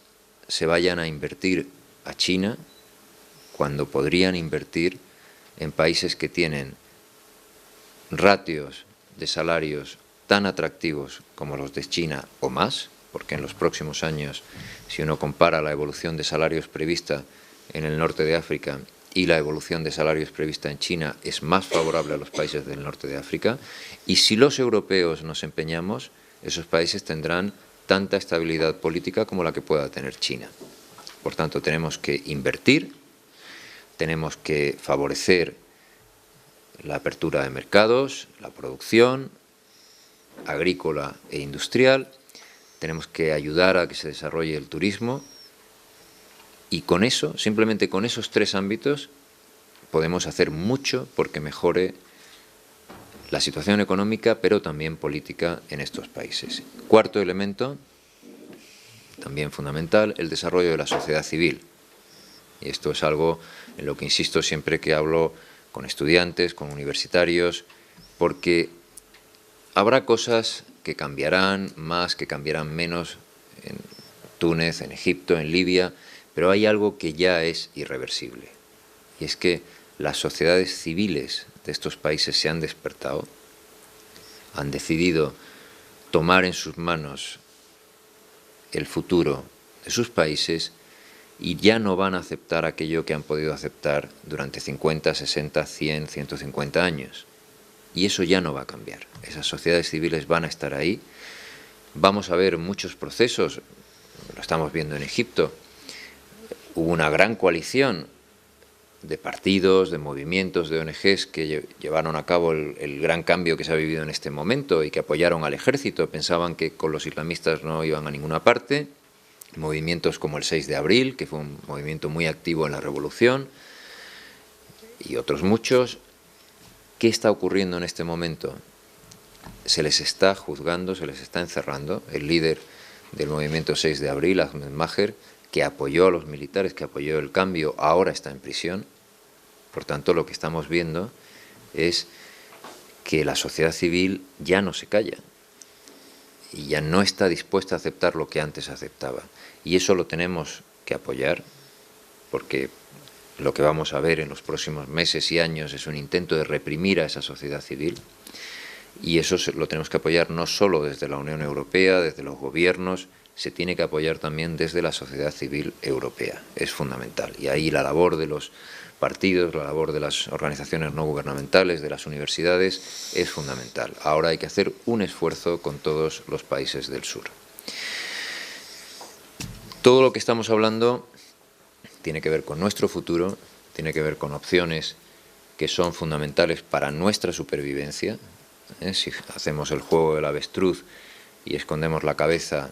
se vayan a invertir a China cuando podrían invertir en países que tienen ratios de salarios tan atractivos como los de China o más, porque en los próximos años, si uno compara la evolución de salarios prevista en el norte de África y la evolución de salarios prevista en China, es más favorable a los países del norte de África. Y si los europeos nos empeñamos, esos países tendrán tanta estabilidad política como la que pueda tener China. Por tanto, tenemos que invertir, tenemos que favorecer la apertura de mercados, la producción agrícola e industrial, tenemos que ayudar a que se desarrolle el turismo Y con eso, simplemente con esos tres ámbitos, podemos hacer mucho porque mejore la situación económica, pero también política en estos países. Cuarto elemento, también fundamental, el desarrollo de la sociedad civil. Y esto es algo en lo que insisto siempre que hablo con estudiantes, con universitarios, porque habrá cosas que cambiarán más, que cambiarán menos en Túnez, en Egipto, en Libia, pero hay algo que ya es irreversible. Y es que las sociedades civiles de estos países se han despertado, han decidido tomar en sus manos el futuro de sus países y ya no van a aceptar aquello que han podido aceptar durante 50, 60, 100, 150 años. Y eso ya no va a cambiar. Esas sociedades civiles van a estar ahí. Vamos a ver muchos procesos, lo estamos viendo en Egipto. Hubo una gran coalición de partidos, de movimientos, de ONGs que llevaron a cabo el gran cambio que se ha vivido en este momento y que apoyaron al ejército. Pensaban que con los islamistas no iban a ninguna parte. Movimientos como el 6 de abril, que fue un movimiento muy activo en la revolución, y otros muchos. ¿Qué está ocurriendo en este momento? Se les está juzgando, se les está encerrando. El líder del movimiento 6 de abril, Ahmed Maher, que apoyó a los militares, que apoyó el cambio, ahora está en prisión. Por tanto, lo que estamos viendo es que la sociedad civil ya no se calla y ya no está dispuesta a aceptar lo que antes aceptaba. Y eso lo tenemos que apoyar, porque lo que vamos a ver en los próximos meses y años es un intento de reprimir a esa sociedad civil, y eso lo tenemos que apoyar no solo desde la Unión Europea, desde los gobiernos, se tiene que apoyar también desde la sociedad civil europea. Es fundamental. Y ahí la labor de los partidos, la labor de las organizaciones no gubernamentales, de las universidades, es fundamental. Ahora hay que hacer un esfuerzo con todos los países del sur. Todo lo que estamos hablando tiene que ver con nuestro futuro, tiene que ver con opciones que son fundamentales para nuestra supervivencia. Si hacemos el juego del avestruz y escondemos la cabeza,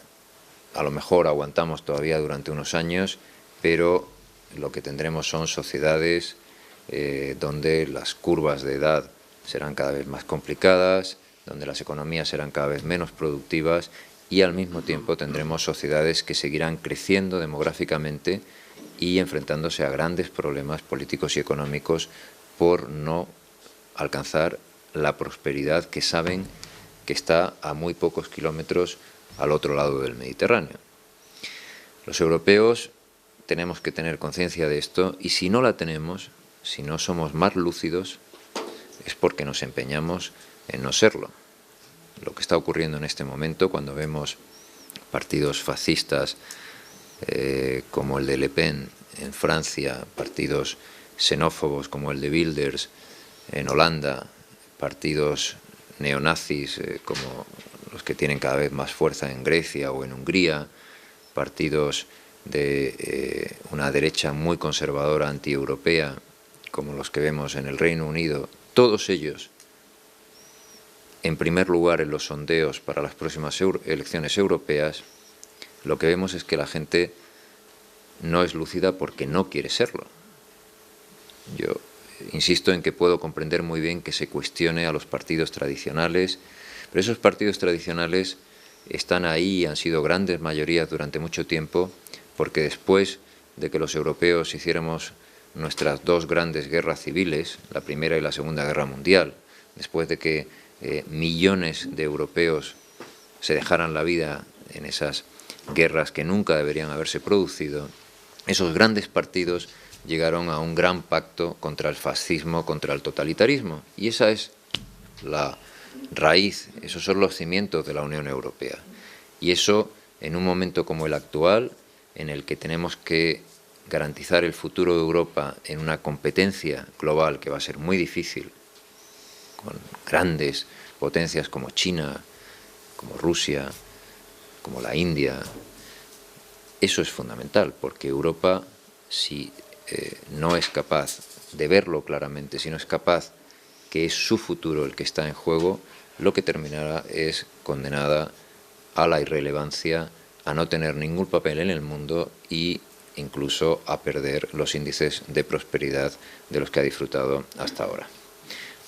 a lo mejor aguantamos todavía durante unos años, pero lo que tendremos son sociedades donde las curvas de edad serán cada vez más complicadas, donde las economías serán cada vez menos productivas y al mismo tiempo tendremos sociedades que seguirán creciendo demográficamente y enfrentándose a grandes problemas políticos y económicos por no alcanzar la prosperidad que saben que está a muy pocos kilómetros al otro lado del Mediterráneo. Los europeos tenemos que tener conciencia de esto, y si no la tenemos, si no somos más lúcidos, es porque nos empeñamos en no serlo. Lo que está ocurriendo en este momento, cuando vemos partidos fascistas como el de Le Pen en Francia, partidos xenófobos como el de Wilders en Holanda, partidos neonazis como los que tienen cada vez más fuerza en Grecia o en Hungría, partidos de una derecha muy conservadora antieuropea como los que vemos en el Reino Unido, todos ellos, en primer lugar en los sondeos para las próximas elecciones europeas, lo que vemos es que la gente no es lúcida porque no quiere serlo. Yo insisto en que puedo comprender muy bien que se cuestione a los partidos tradicionales, pero esos partidos tradicionales están ahí y han sido grandes mayorías durante mucho tiempo, porque después de que los europeos hiciéramos nuestras dos grandes guerras civiles, la Primera y la Segunda Guerra Mundial, después de que millones de europeos se dejaran la vida en esas guerras que nunca deberían haberse producido, esos grandes partidos llegaron a un gran pacto contra el fascismo, contra el totalitarismo, y esa es la raíz, esos son los cimientos de la Unión Europea. Y eso, en un momento como el actual, en el que tenemos que garantizar el futuro de Europa en una competencia global que va a ser muy difícil, con grandes potencias como China, como Rusia, como la India, eso es fundamental, porque Europa, si no es capaz de verlo claramente, si no es capaz que es su futuro el que está en juego, lo que terminará es condenada a la irrelevancia, a no tener ningún papel en el mundo y incluso a perder los índices de prosperidad de los que ha disfrutado hasta ahora.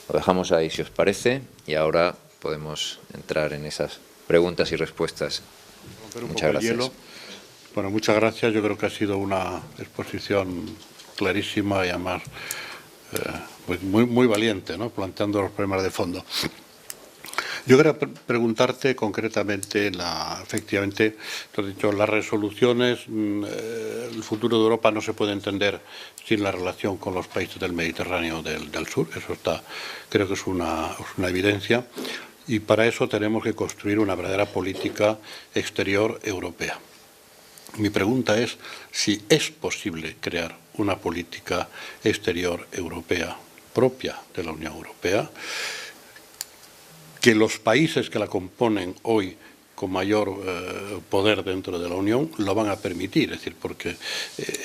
Lo dejamos ahí, si os parece, y ahora podemos entrar en esas preguntas y respuestas. Muchas gracias. Bueno, muchas gracias. Yo creo que ha sido una exposición clarísima y además pues muy valiente, ¿no?, planteando los problemas de fondo. Yo quería preguntarte concretamente, efectivamente, tú has dicho, las resoluciones, el futuro de Europa no se puede entender sin la relación con los países del Mediterráneo del sur, eso creo que es una evidencia, y para eso tenemos que construir una verdadera política exterior europea. Mi pregunta es si es posible crear una política exterior europea propia de la Unión Europea, que los países que la componen hoy con mayor poder dentro de la Unión lo van a permitir, es decir, porque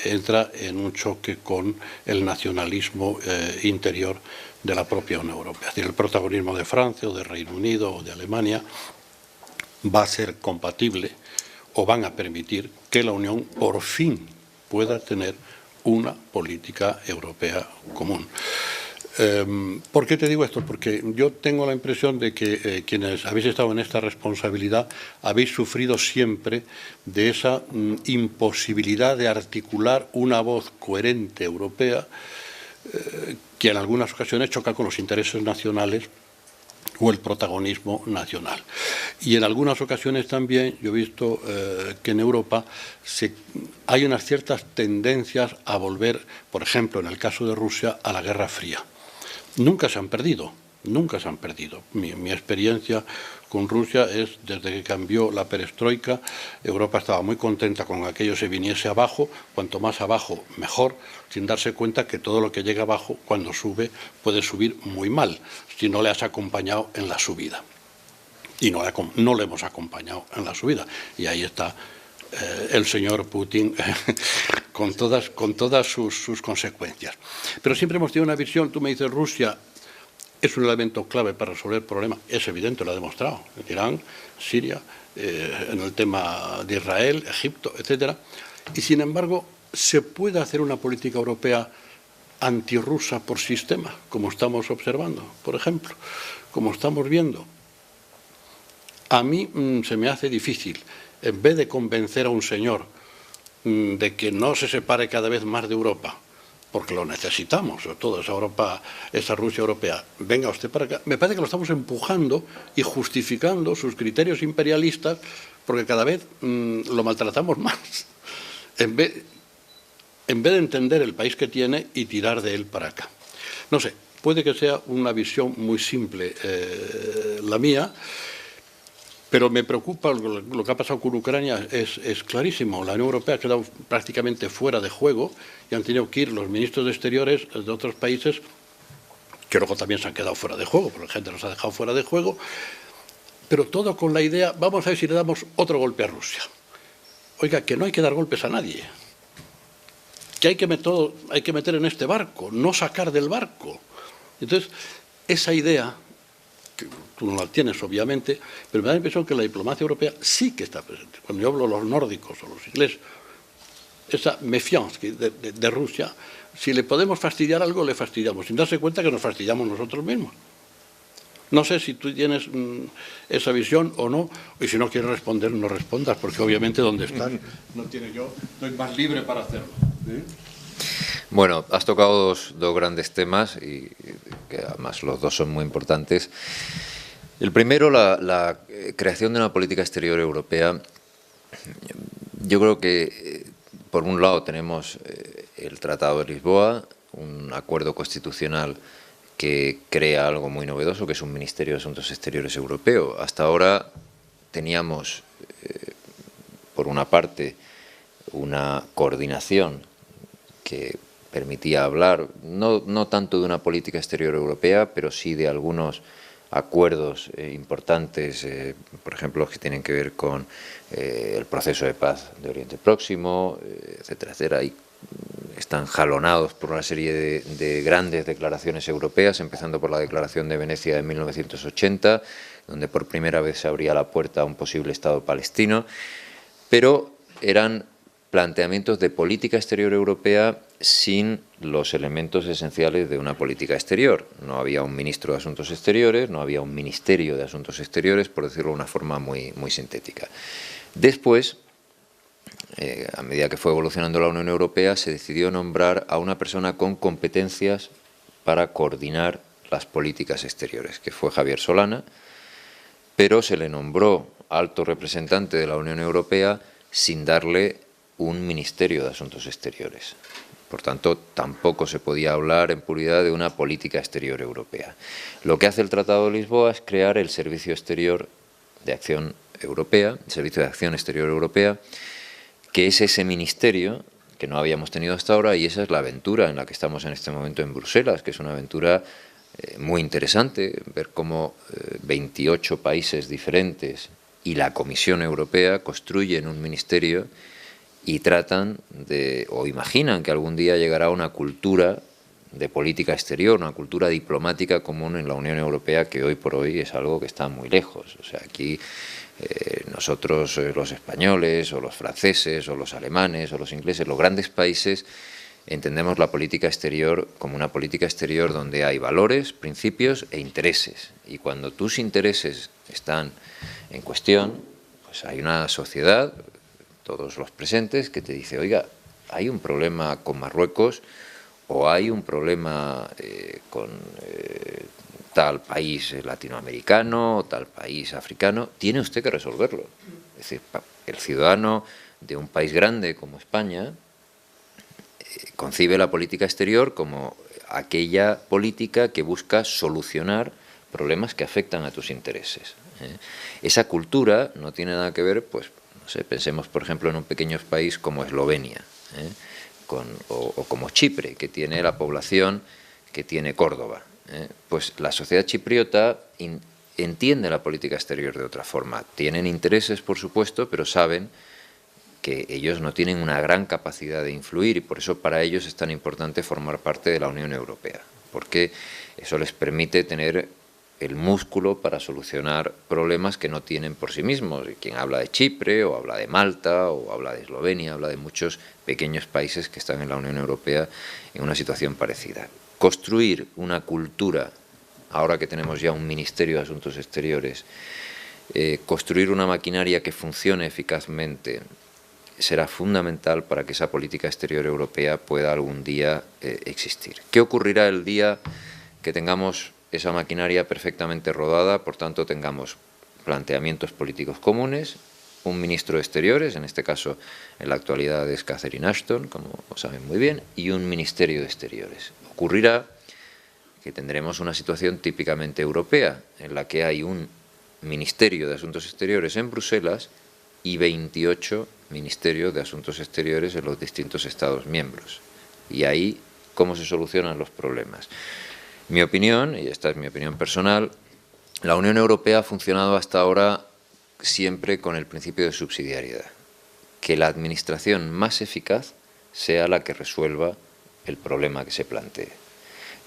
entra en un choque con el nacionalismo interior de la propia Unión Europea. Es decir, el protagonismo de Francia o de Reino Unido o de Alemania va a ser compatible o van a permitir que la Unión por fin pueda tener una política europea común. ¿Por qué te digo esto? Porque yo tengo la impresión de que quienes habéis estado en esta responsabilidad habéis sufrido siempre de esa imposibilidad de articular una voz coherente europea que en algunas ocasiones choca con los intereses nacionales o el protagonismo nacional. Y en algunas ocasiones también yo he visto que en Europa hay unas ciertas tendencias a volver, por ejemplo, en el caso de Rusia, a la Guerra Fría. Nunca se han perdido, nunca se han perdido. Mi experiencia con Rusia es, desde que cambió la perestroika, Europa estaba muy contenta con que aquello se viniese abajo, cuanto más abajo mejor, sin darse cuenta que todo lo que llega abajo, cuando sube, puede subir muy mal, si no le has acompañado en la subida. Y no le hemos acompañado en la subida. Y ahí está el señor Putin con todas sus consecuencias. Pero siempre hemos tenido una visión, tú me dices, Rusia es un elemento clave para resolver problemas, es evidente, lo ha demostrado, en Irán, Siria, en el tema de Israel, Egipto, etcétera. Y sin embargo, ¿se puede hacer una política europea antirrusa por sistema, como estamos observando, por ejemplo, como estamos viendo? A mí se me hace difícil. En vez de convencer a un señor de que no se separe cada vez más de Europa, porque lo necesitamos, sobre todo esa Europa, esa Rusia europea, venga usted para acá, me parece que lo estamos empujando y justificando sus criterios imperialistas, porque cada vez lo maltratamos más, en vez de entender el país que tiene y tirar de él para acá. No sé, puede que sea una visión muy simple la mía, pero me preocupa lo que ha pasado con Ucrania, es clarísimo. La Unión Europea ha quedado prácticamente fuera de juego y han tenido que ir los ministros de Exteriores de otros países que luego también se han quedado fuera de juego, porque la gente los ha dejado fuera de juego, pero todo con la idea, vamos a ver si le damos otro golpe a Rusia. Oiga, que no hay que dar golpes a nadie, que hay que meter en este barco, no sacar del barco. Entonces, esa idea, que tú no la tienes obviamente, pero me da la impresión que la diplomacia europea sí que está presente. Cuando yo hablo de los nórdicos o los ingleses, esa méfiance de Rusia, si le podemos fastidiar algo, le fastidiamos, sin darse cuenta que nos fastidiamos nosotros mismos. No sé si tú tienes esa visión o no, y si no quieres responder, no respondas, porque obviamente donde estás no tiene yo, estoy más libre para hacerlo. ¿Sí? Bueno, has tocado dos grandes temas y que además los dos son muy importantes. El primero, la creación de una política exterior europea. Yo creo que, por un lado, tenemos el Tratado de Lisboa, un acuerdo constitucional que crea algo muy novedoso, que es un Ministerio de Asuntos Exteriores europeo. Hasta ahora teníamos, por una parte, una coordinación que permitía hablar, no tanto de una política exterior europea, pero sí de algunos acuerdos importantes, por ejemplo, los que tienen que ver con el proceso de paz de Oriente Próximo, etcétera, etcétera. Y están jalonados por una serie de grandes declaraciones europeas, empezando por la Declaración de Venecia de 1980, donde por primera vez se abría la puerta a un posible Estado palestino, pero eran planteamientos de política exterior europea sin los elementos esenciales de una política exterior. No había un ministro de Asuntos Exteriores, no había un ministerio de Asuntos Exteriores, por decirlo de una forma muy sintética. Después, a medida que fue evolucionando la Unión Europea, se decidió nombrar a una persona con competencias para coordinar las políticas exteriores, que fue Javier Solana, pero se le nombró alto representante de la Unión Europea sin darle un ministerio de Asuntos Exteriores. Por tanto, tampoco se podía hablar en puridad de una política exterior europea. Lo que hace el Tratado de Lisboa es crear el Servicio Exterior de Acción Europea, el Servicio de Acción Exterior Europea, que es ese ministerio que no habíamos tenido hasta ahora, y esa es la aventura en la que estamos en este momento en Bruselas, que es una aventura muy interesante, ver cómo 28 países diferentes y la Comisión Europea construyen un ministerio y tratan de, o imaginan que algún día llegará una cultura de política exterior, una cultura diplomática común en la Unión Europea, que hoy por hoy es algo que está muy lejos. O sea, aquí nosotros, los españoles, o los franceses, o los alemanes, o los ingleses, los grandes países, entendemos la política exterior como una política exterior donde hay valores, principios e intereses. Y cuando tus intereses están en cuestión, pues hay una sociedad, todos los presentes, que te dice, oiga, hay un problema con Marruecos, o hay un problema con tal país latinoamericano, o tal país africano, tiene usted que resolverlo. Es decir, el ciudadano de un país grande como España concibe la política exterior como aquella política que busca solucionar problemas que afectan a tus intereses. Esa cultura no tiene nada que ver, pues, no sé, pensemos por ejemplo en un pequeño país como Eslovenia, o como Chipre, que tiene la población que tiene Córdoba. Pues la sociedad chipriota entiende la política exterior de otra forma. Tienen intereses, por supuesto, pero saben que ellos no tienen una gran capacidad de influir, y por eso para ellos es tan importante formar parte de la Unión Europea, porque eso les permite tener el músculo para solucionar problemas que no tienen por sí mismos. Y quien habla de Chipre, o habla de Malta, o habla de Eslovenia, habla de muchos pequeños países que están en la Unión Europea en una situación parecida. Construir una cultura, ahora que tenemos ya un Ministerio de Asuntos Exteriores, construir una maquinaria que funcione eficazmente, será fundamental para que esa política exterior europea pueda algún día existir. ¿Qué ocurrirá el día que tengamos esa maquinaria perfectamente rodada, por tanto tengamos planteamientos políticos comunes, un ministro de Exteriores, en este caso en la actualidad es Catherine Ashton, como saben muy bien, y un ministerio de Exteriores? Ocurrirá que tendremos una situación típicamente europea, en la que hay un ministerio de Asuntos Exteriores en Bruselas y 28 ministerios de Asuntos Exteriores en los distintos Estados miembros. Y ahí, ¿cómo se solucionan los problemas? Mi opinión, y esta es mi opinión personal, la Unión Europea ha funcionado hasta ahora siempre con el principio de subsidiariedad, que la administración más eficaz sea la que resuelva el problema que se plantee.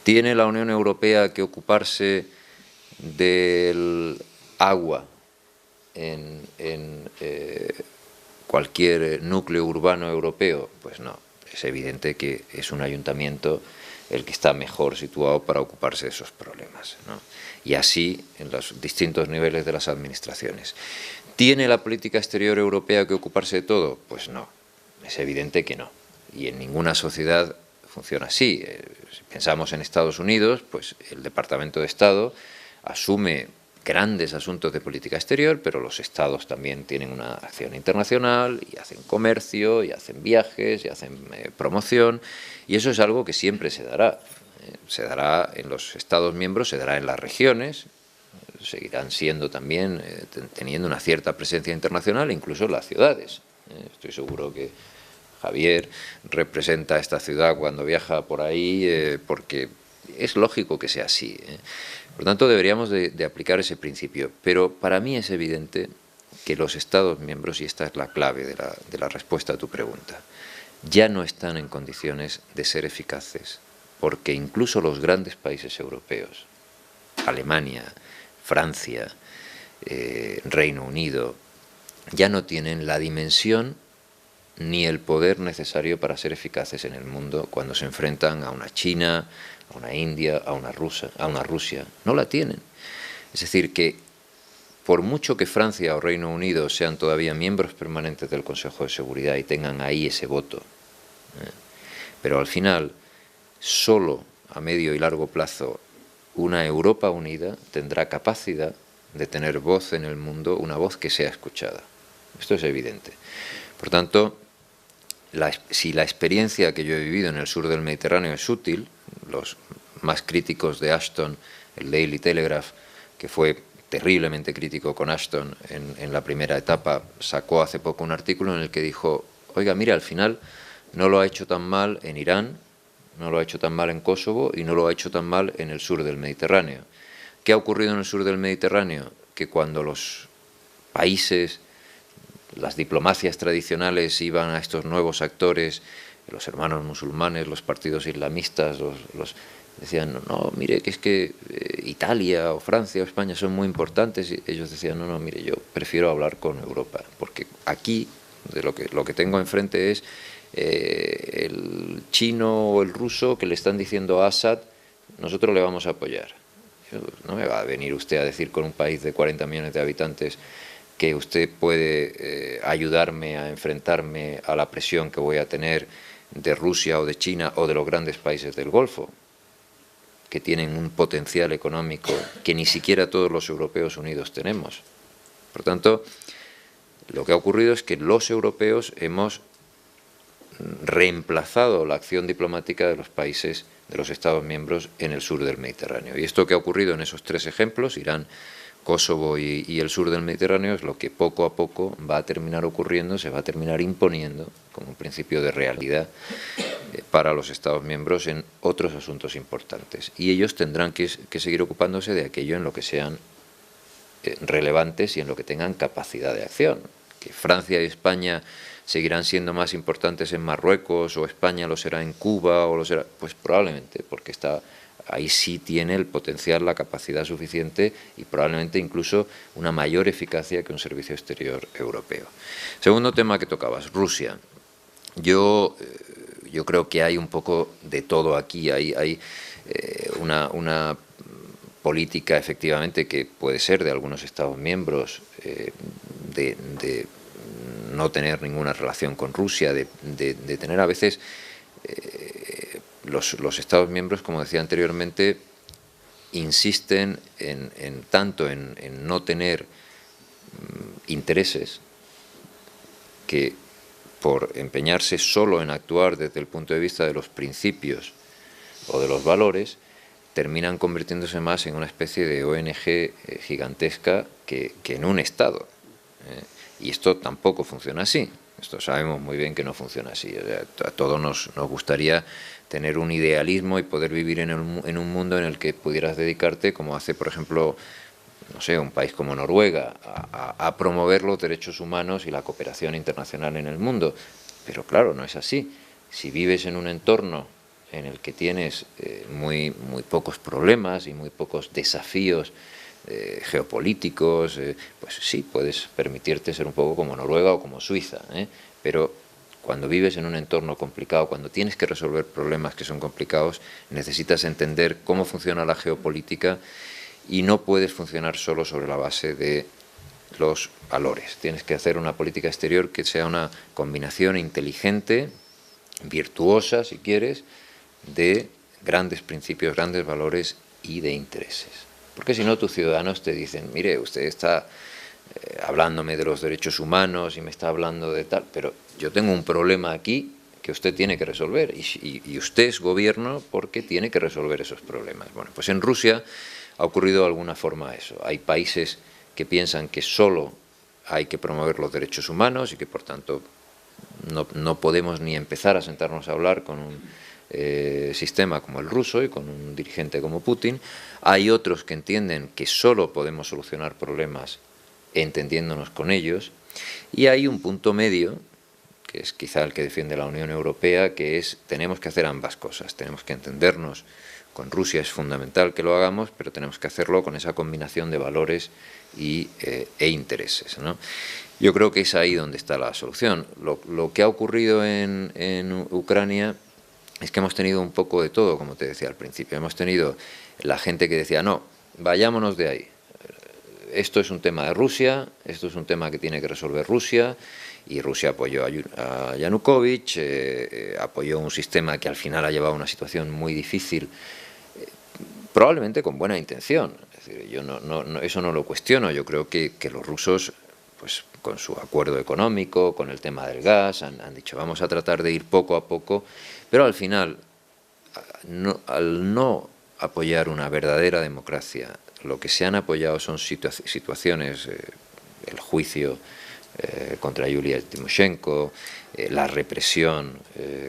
¿Tiene la Unión Europea que ocuparse del agua en cualquier núcleo urbano europeo? Pues no, es evidente que es un ayuntamiento el que está mejor situado para ocuparse de esos problemas, ¿no? Y así en los distintos niveles de las administraciones. ¿Tiene la política exterior europea que ocuparse de todo? Pues no, es evidente que no. Y en ninguna sociedad funciona así. Si pensamos en Estados Unidos, pues el Departamento de Estado asume grandes asuntos de política exterior, pero los estados también tienen una acción internacional, y hacen comercio, y hacen viajes, y hacen promoción, y eso es algo que siempre se dará. Se dará en los estados miembros, se dará en las regiones, seguirán siendo también, teniendo una cierta presencia internacional, incluso en las ciudades. Estoy seguro que Javier representa a esta ciudad cuando viaja por ahí, porque es lógico que sea así. Por tanto, deberíamos de aplicar ese principio. Pero para mí es evidente que los Estados miembros, y esta es la clave de la respuesta a tu pregunta, ya no están en condiciones de ser eficaces, porque incluso los grandes países europeos, Alemania, Francia, Reino Unido, ya no tienen la dimensión ni el poder necesario para ser eficaces en el mundo cuando se enfrentan a una China, a una India, a una Rusia. No la tienen. Es decir, que por mucho que Francia o Reino Unido sean todavía miembros permanentes del Consejo de Seguridad y tengan ahí ese voto, pero al final, solo a medio y largo plazo, una Europa unida tendrá capacidad de tener voz en el mundo, una voz que sea escuchada. Esto es evidente. Por tanto, si la experiencia que yo he vivido en el sur del Mediterráneo es útil, los más críticos de Ashton, el Daily Telegraph, que fue terriblemente crítico con Ashton en la primera etapa, sacó hace poco un artículo en el que dijo, oiga, mira, al final no lo ha hecho tan mal en Irán, no lo ha hecho tan mal en Kosovo y no lo ha hecho tan mal en el sur del Mediterráneo. ¿Qué ha ocurrido en el sur del Mediterráneo? Que cuando los países, las diplomacias tradicionales iban a estos nuevos actores, los hermanos musulmanes, los partidos islamistas, decían, no, mire, que es que Italia o Francia o España son muy importantes, y ellos decían, no, mire, yo prefiero hablar con Europa, porque aquí lo que tengo enfrente es el chino o el ruso que le están diciendo a Assad, nosotros le vamos a apoyar. No me va a venir usted a decir con un país de 40 millones de habitantes que usted puede ayudarme a enfrentarme a la presión que voy a tener de Rusia o de China o de los grandes países del Golfo, que tienen un potencial económico que ni siquiera todos los europeos unidos tenemos. Por tanto, lo que ha ocurrido es que los europeos hemos reemplazado la acción diplomática de los países, de los Estados miembros en el sur del Mediterráneo. Y esto que ha ocurrido en esos tres ejemplos, Irán, Kosovo y el sur del Mediterráneo, es lo que poco a poco va a terminar ocurriendo, se va a terminar imponiendo como un principio de realidad para los Estados miembros en otros asuntos importantes. Y ellos tendrán que seguir ocupándose de aquello en lo que sean relevantes y en lo que tengan capacidad de acción. Que Francia y España seguirán siendo más importantes en Marruecos, o España lo será en Cuba, o lo será, pues probablemente, porque ahí sí tiene el potencial, la capacidad suficiente y probablemente incluso una mayor eficacia que un servicio exterior europeo. Segundo tema que tocabas, Rusia. Yo creo que hay un poco de todo aquí, hay una política efectivamente que puede ser de algunos Estados miembros de no tener ninguna relación con Rusia, de tener a veces los Estados miembros, como decía anteriormente, insisten tanto en no tener intereses, que por empeñarse solo en actuar desde el punto de vista de los principios o de los valores, terminan convirtiéndose más en una especie de ONG gigantesca que en un Estado. Y esto tampoco funciona así. Esto sabemos muy bien que no funciona así. O sea, a todos nos gustaría tener un idealismo y poder vivir en un mundo en el que pudieras dedicarte, como hace, por ejemplo, no sé, un país como Noruega, a promover los derechos humanos y la cooperación internacional en el mundo. Pero claro, no es así. Si vives en un entorno en el que tienes muy pocos problemas y muy pocos desafíos geopolíticos, pues sí, puedes permitirte ser un poco como Noruega o como Suiza, pero cuando vives en un entorno complicado, cuando tienes que resolver problemas que son complicados, necesitas entender cómo funciona la geopolítica y no puedes funcionar solo sobre la base de los valores. Tienes que hacer una política exterior que sea una combinación inteligente, virtuosa, si quieres, de grandes principios, grandes valores y de intereses. Porque si no, tus ciudadanos te dicen, mire, usted está hablándome de los derechos humanos y me está hablando de tal, pero yo tengo un problema aquí que usted tiene que resolver y usted es gobierno porque tiene que resolver esos problemas. Bueno, pues en Rusia ha ocurrido de alguna forma eso. Hay países que piensan que solo hay que promover los derechos humanos y que por tanto no podemos ni empezar a sentarnos a hablar con un sistema como el ruso y con un dirigente como Putin. Hay otros que entienden que solo podemos solucionar problemas entendiéndonos con ellos, y hay un punto medio, que es quizá el que defiende la Unión Europea, que es tenemos que hacer ambas cosas, tenemos que entendernos con Rusia, es fundamental que lo hagamos, pero tenemos que hacerlo con esa combinación de valores e intereses, ¿no? Yo creo que es ahí donde está la solución. Lo que ha ocurrido en Ucrania es que hemos tenido un poco de todo, como te decía al principio. Hemos tenido la gente que decía, no, vayámonos de ahí. Esto es un tema de Rusia, esto es un tema que tiene que resolver Rusia, y Rusia apoyó a Yanukovych, apoyó un sistema que al final ha llevado a una situación muy difícil, probablemente con buena intención. Es decir, yo eso no lo cuestiono. Yo creo que los rusos, pues con su acuerdo económico, con el tema del gas, han dicho vamos a tratar de ir poco a poco, pero al final, al no apoyar una verdadera democracia, lo que se han apoyado son situaciones, el juicio contra Yulia Timoshenko, la represión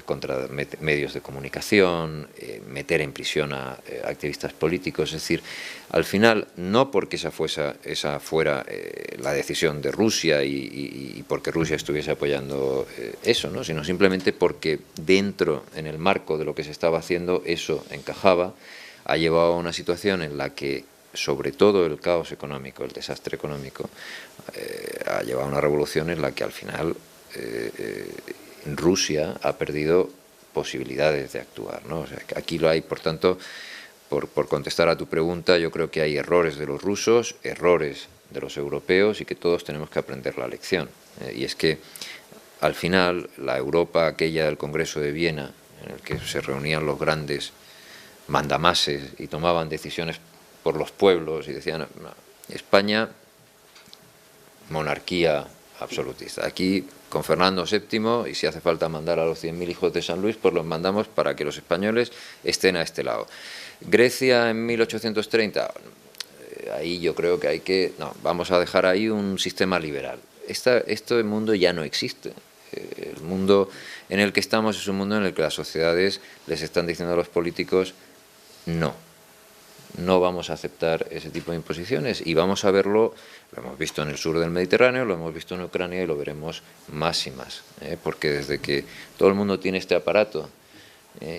contra medios de comunicación, meter en prisión a activistas políticos. Es decir, al final, no porque esa fuera la decisión de Rusia y porque Rusia estuviese apoyando eso, ¿no? Sino simplemente porque dentro, en el marco de lo que se estaba haciendo, eso encajaba, ha llevado a una situación en la que sobre todo el caos económico, el desastre económico, ha llevado a una revolución en la que al final Rusia ha perdido posibilidades de actuar, ¿no? O sea, aquí lo hay, por tanto, por contestar a tu pregunta, yo creo que hay errores de los rusos, errores de los europeos y que todos tenemos que aprender la lección. Y es que al final la Europa aquella del Congreso de Viena, en el que se reunían los grandes mandamases y tomaban decisiones por los pueblos y decían, no, España, monarquía absolutista. Aquí con Fernando VII, y si hace falta mandar a los 100.000 hijos de San Luis, pues los mandamos para que los españoles estén a este lado. Grecia en 1830, ahí yo creo que no, vamos a dejar ahí un sistema liberal. Este mundo ya no existe. El mundo en el que estamos es un mundo en el que las sociedades les están diciendo a los políticos, no vamos a aceptar ese tipo de imposiciones, y vamos a verlo, lo hemos visto en el sur del Mediterráneo, lo hemos visto en Ucrania y lo veremos más y más, porque desde que todo el mundo tiene este aparato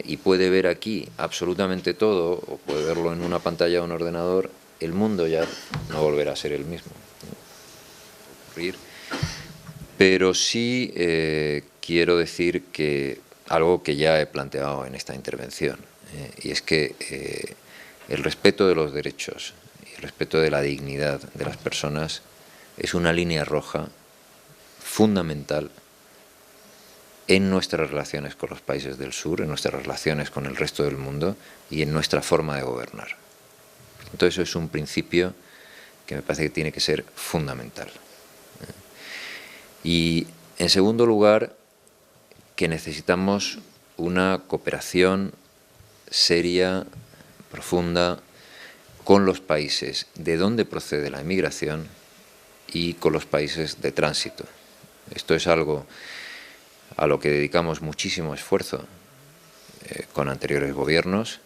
y puede ver aquí absolutamente todo, o puede verlo en una pantalla o un ordenador, el mundo ya no volverá a ser el mismo. Pero sí quiero decir que algo que ya he planteado en esta intervención, y es que el respeto de los derechos y el respeto de la dignidad de las personas es una línea roja fundamental en nuestras relaciones con los países del sur, en nuestras relaciones con el resto del mundo y en nuestra forma de gobernar. Entonces eso es un principio que me parece que tiene que ser fundamental. Y en segundo lugar, que necesitamos una cooperación seria, profunda, con los países de donde procede la inmigración y con los países de tránsito. Esto es algo a lo que dedicamos muchísimo esfuerzo con anteriores gobiernos,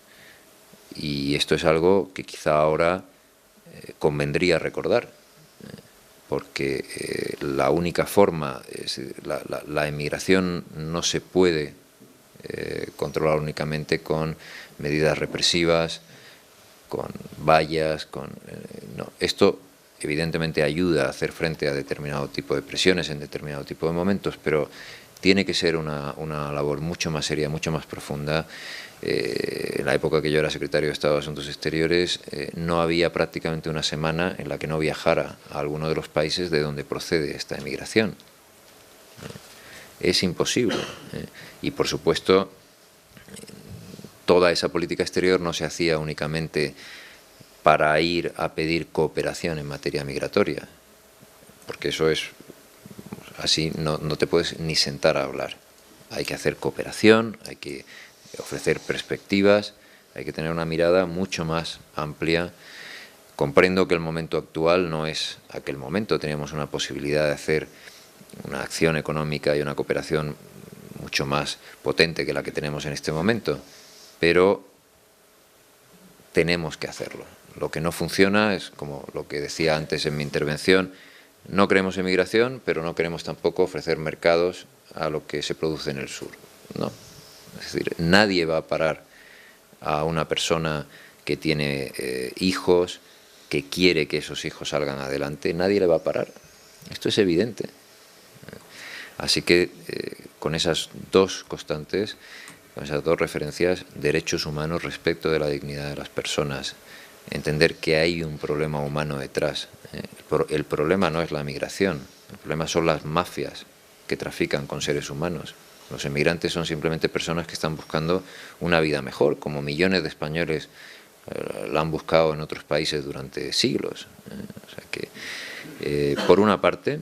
y esto es algo que quizá ahora convendría recordar, porque la única forma, la inmigración no se puede controlar únicamente con medidas represivas, con vallas, no. Esto evidentemente ayuda a hacer frente a determinado tipo de presiones en determinado tipo de momentos, pero tiene que ser una labor mucho más seria, mucho más profunda. En la época que yo era secretario de Estado de Asuntos Exteriores, no había prácticamente una semana en la que no viajara a alguno de los países de donde procede esta emigración. Es imposible. Y por supuesto, toda esa política exterior no se hacía únicamente para ir a pedir cooperación en materia migratoria, porque eso es así, no te puedes ni sentar a hablar. Hay que hacer cooperación, hay que ofrecer perspectivas, hay que tener una mirada mucho más amplia. Comprendo que el momento actual no es aquel momento, teníamos una posibilidad de hacer una acción económica y una cooperación mucho más potente que la que tenemos en este momento, pero tenemos que hacerlo. Lo que no funciona es, como lo que decía antes en mi intervención, no queremos emigración, pero no queremos tampoco ofrecer mercados a lo que se produce en el sur. No. Es decir, nadie va a parar a una persona que tiene hijos, que quiere que esos hijos salgan adelante, nadie le va a parar. Esto es evidente. Así que con esas dos constantes, con esas dos referencias, derechos humanos, respeto de la dignidad de las personas, entender que hay un problema humano detrás. El problema no es la migración, el problema son las mafias que trafican con seres humanos. Los emigrantes son simplemente personas que están buscando una vida mejor, como millones de españoles la han buscado en otros países durante siglos. O sea que, por una parte,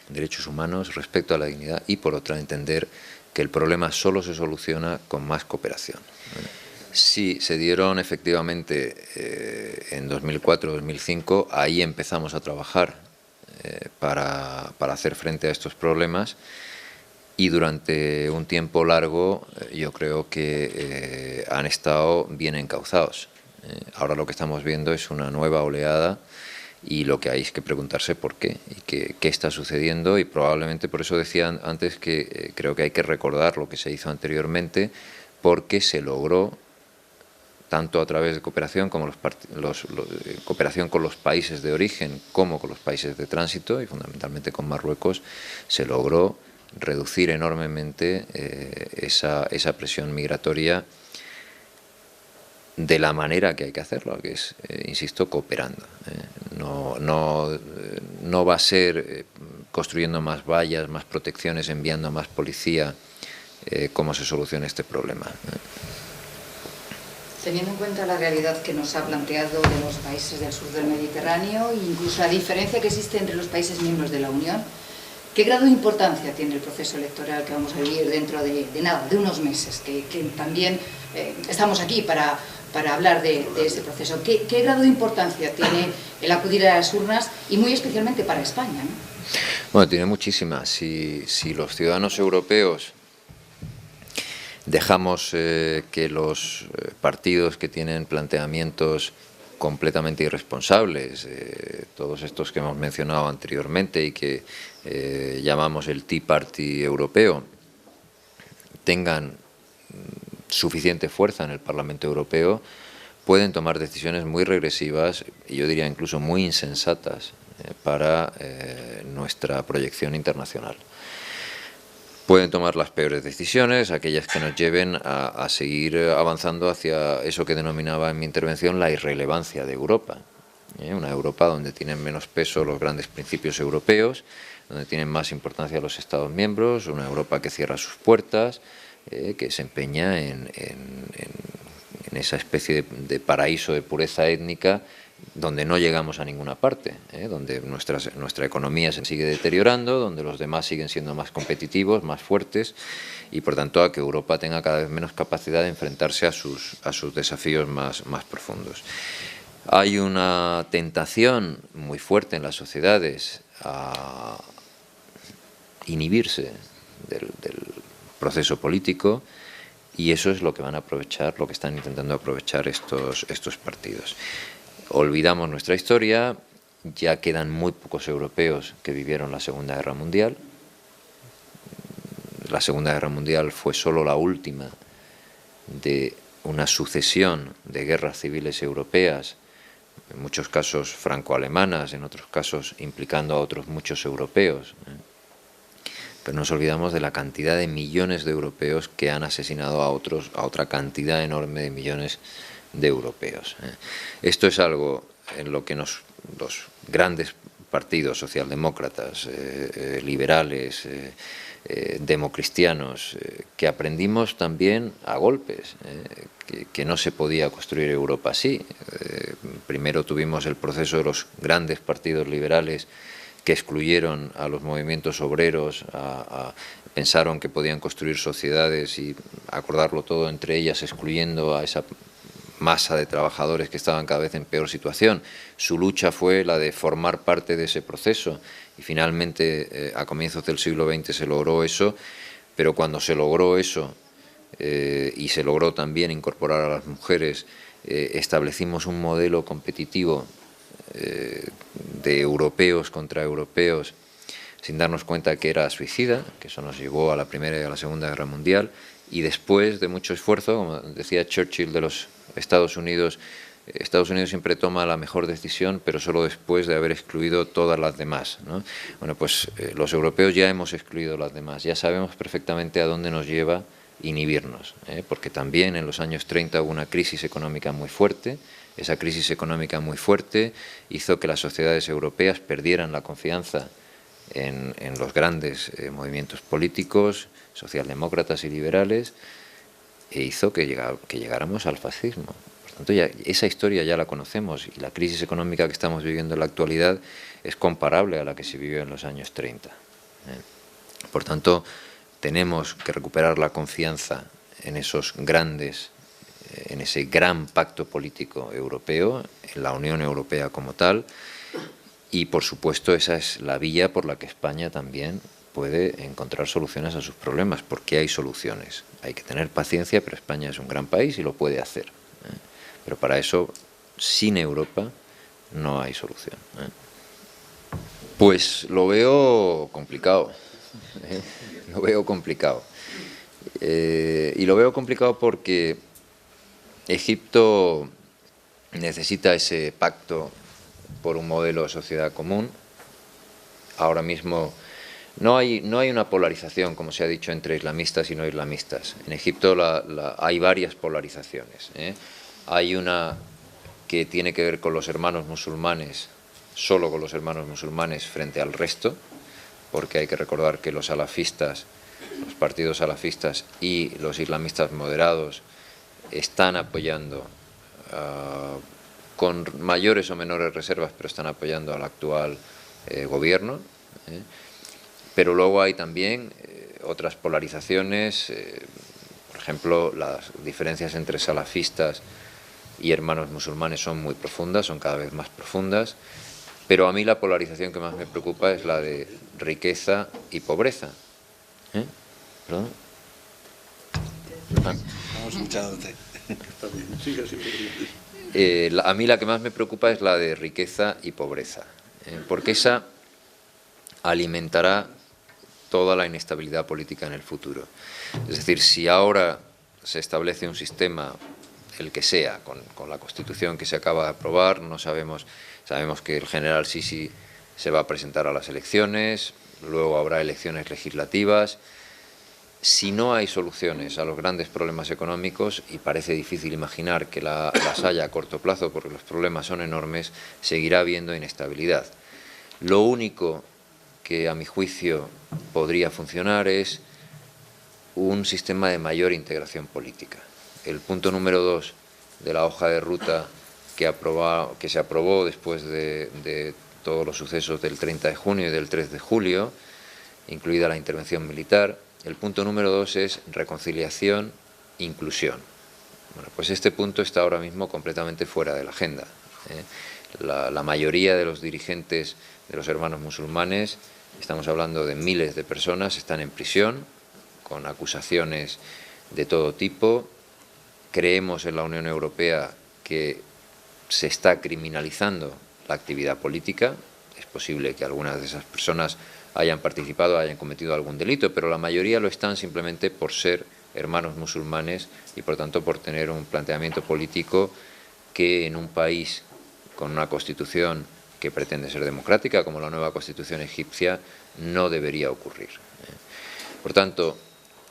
derechos humanos, respeto a la dignidad, y por otra, entender que el problema solo se soluciona con más cooperación. Sí, se dieron efectivamente en 2004-2005, ahí empezamos a trabajar para hacer frente a estos problemas, y durante un tiempo largo yo creo que han estado bien encauzados. Ahora lo que estamos viendo es una nueva oleada, y lo que hay es que preguntarse por qué y qué está sucediendo, y probablemente por eso decía antes que creo que hay que recordar lo que se hizo anteriormente, porque se logró tanto a través de cooperación como cooperación con los países de origen como con los países de tránsito, y fundamentalmente con Marruecos, se logró reducir enormemente esa presión migratoria de la manera que hay que hacerlo, que es, insisto, cooperando. No va a ser construyendo más vallas, más protecciones, enviando más policía, cómo se soluciona este problema. Teniendo en cuenta la realidad que nos ha planteado de los países del sur del Mediterráneo e incluso la diferencia que existe entre los países miembros de la Unión, ¿qué grado de importancia tiene el proceso electoral que vamos a vivir dentro de unos meses? Que también estamos aquí para hablar de ese proceso. ¿Qué grado de importancia tiene el acudir a las urnas, y muy especialmente para España, ¿no? Bueno, tiene muchísima. Si los ciudadanos europeos dejamos que los partidos que tienen planteamientos completamente irresponsables, todos estos que hemos mencionado anteriormente y que llamamos el Tea Party europeo, tengan suficiente fuerza en el Parlamento Europeo, pueden tomar decisiones muy regresivas, y yo diría incluso muy insensatas para nuestra proyección internacional. Pueden tomar las peores decisiones, aquellas que nos lleven a seguir avanzando hacia eso que denominaba en mi intervención la irrelevancia de Europa. Una Europa donde tienen menos peso los grandes principios europeos, donde tienen más importancia los Estados miembros, una Europa que cierra sus puertas, que se empeña en esa especie de paraíso de pureza étnica, donde no llegamos a ninguna parte, donde nuestra economía se sigue deteriorando, donde los demás siguen siendo más competitivos, más fuertes, y por tanto a que Europa tenga cada vez menos capacidad de enfrentarse a sus desafíos más profundos. Hay una tentación muy fuerte en las sociedades a inhibirse del proceso político, y eso es lo que van a aprovechar, lo que están intentando aprovechar estos partidos. Olvidamos nuestra historia, ya quedan muy pocos europeos que vivieron la Segunda Guerra Mundial. La Segunda Guerra Mundial fue solo la última de una sucesión de guerras civiles europeas, en muchos casos franco-alemanas, en otros casos implicando a otros muchos europeos. Pero nos olvidamos de la cantidad de millones de europeos que han asesinado a otra cantidad enorme de millones de europeos. Esto es algo en lo que los grandes partidos socialdemócratas, liberales, democristianos, que aprendimos también a golpes, que no se podía construir Europa así. Primero tuvimos el proceso de los grandes partidos liberales que excluyeron a los movimientos obreros, pensaron que podían construir sociedades y acordarlo todo entre ellas, excluyendo a esa masa de trabajadores que estaban cada vez en peor situación. Su lucha fue la de formar parte de ese proceso, y finalmente a comienzos del siglo XX se logró eso, pero cuando se logró eso y se logró también incorporar a las mujeres, establecimos un modelo competitivo de europeos contra europeos, sin darnos cuenta que era suicida, que eso nos llevó a la Primera y a la Segunda Guerra Mundial, y después de mucho esfuerzo, como decía Churchill de los Estados Unidos, Estados Unidos siempre toma la mejor decisión, pero solo después de haber excluido todas las demás, ¿no? Bueno, pues los europeos ya hemos excluido las demás, ya sabemos perfectamente a dónde nos lleva inhibirnos, porque también en los años 30 hubo una crisis económica muy fuerte. Esa crisis económica muy fuerte hizo que las sociedades europeas perdieran la confianza en los grandes movimientos políticos, socialdemócratas y liberales, e hizo que llegáramos al fascismo. Por tanto, esa historia ya la conocemos, y la crisis económica que estamos viviendo en la actualidad es comparable a la que se vivió en los años 30. Por tanto, tenemos que recuperar la confianza en en ese gran pacto político europeo, en la Unión Europea como tal, y por supuesto esa es la vía por la que España también puede encontrar soluciones a sus problemas, porque hay soluciones. Hay que tener paciencia, pero España es un gran país y lo puede hacer. Pero para eso, sin Europa, no hay solución. Pues lo veo complicado. Lo veo complicado. Y lo veo complicado porque Egipto necesita ese pacto por un modelo de sociedad común. Ahora mismo no hay una polarización, como se ha dicho, entre islamistas y no islamistas. En Egipto hay varias polarizaciones. Hay una que tiene que ver con los hermanos musulmanes, solo con los hermanos musulmanes frente al resto, porque hay que recordar que los salafistas, los partidos salafistas y los islamistas moderados están apoyando, con mayores o menores reservas, pero están apoyando al actual gobierno. Pero luego hay también otras polarizaciones, por ejemplo, las diferencias entre salafistas y hermanos musulmanes son muy profundas, son cada vez más profundas, pero a mí la polarización que más me preocupa es la de riqueza y pobreza. ¿Perdón? Estamos escuchándote. A mí la que más me preocupa es la de riqueza y pobreza, porque esa alimentará toda la inestabilidad política en el futuro. Es decir, si ahora se establece un sistema, el que sea, con la Constitución que se acaba de aprobar, sabemos que el general Sisi se va a presentar a las elecciones, luego habrá elecciones legislativas. Si no hay soluciones a los grandes problemas económicos, y parece difícil imaginar que las haya a corto plazo porque los problemas son enormes, seguirá habiendo inestabilidad. Lo único que a mi juicio podría funcionar es un sistema de mayor integración política. El punto número 2 de la hoja de ruta que se aprobó después de todos los sucesos del 30 de junio y del 3 de julio, incluida la intervención militar, el punto número 2 es reconciliación, inclusión. Bueno, pues este punto está ahora mismo completamente fuera de la agenda. La mayoría de los dirigentes de los hermanos musulmanes, estamos hablando de miles de personas, están en prisión con acusaciones de todo tipo. Creemos en la Unión Europea que se está criminalizando la actividad política. Es posible que algunas de esas personas hayan participado, hayan cometido algún delito, pero la mayoría lo están simplemente por ser hermanos musulmanes y por tanto por tener un planteamiento político que en un país con una constitución que pretende ser democrática, como la nueva constitución egipcia, no debería ocurrir. Por tanto,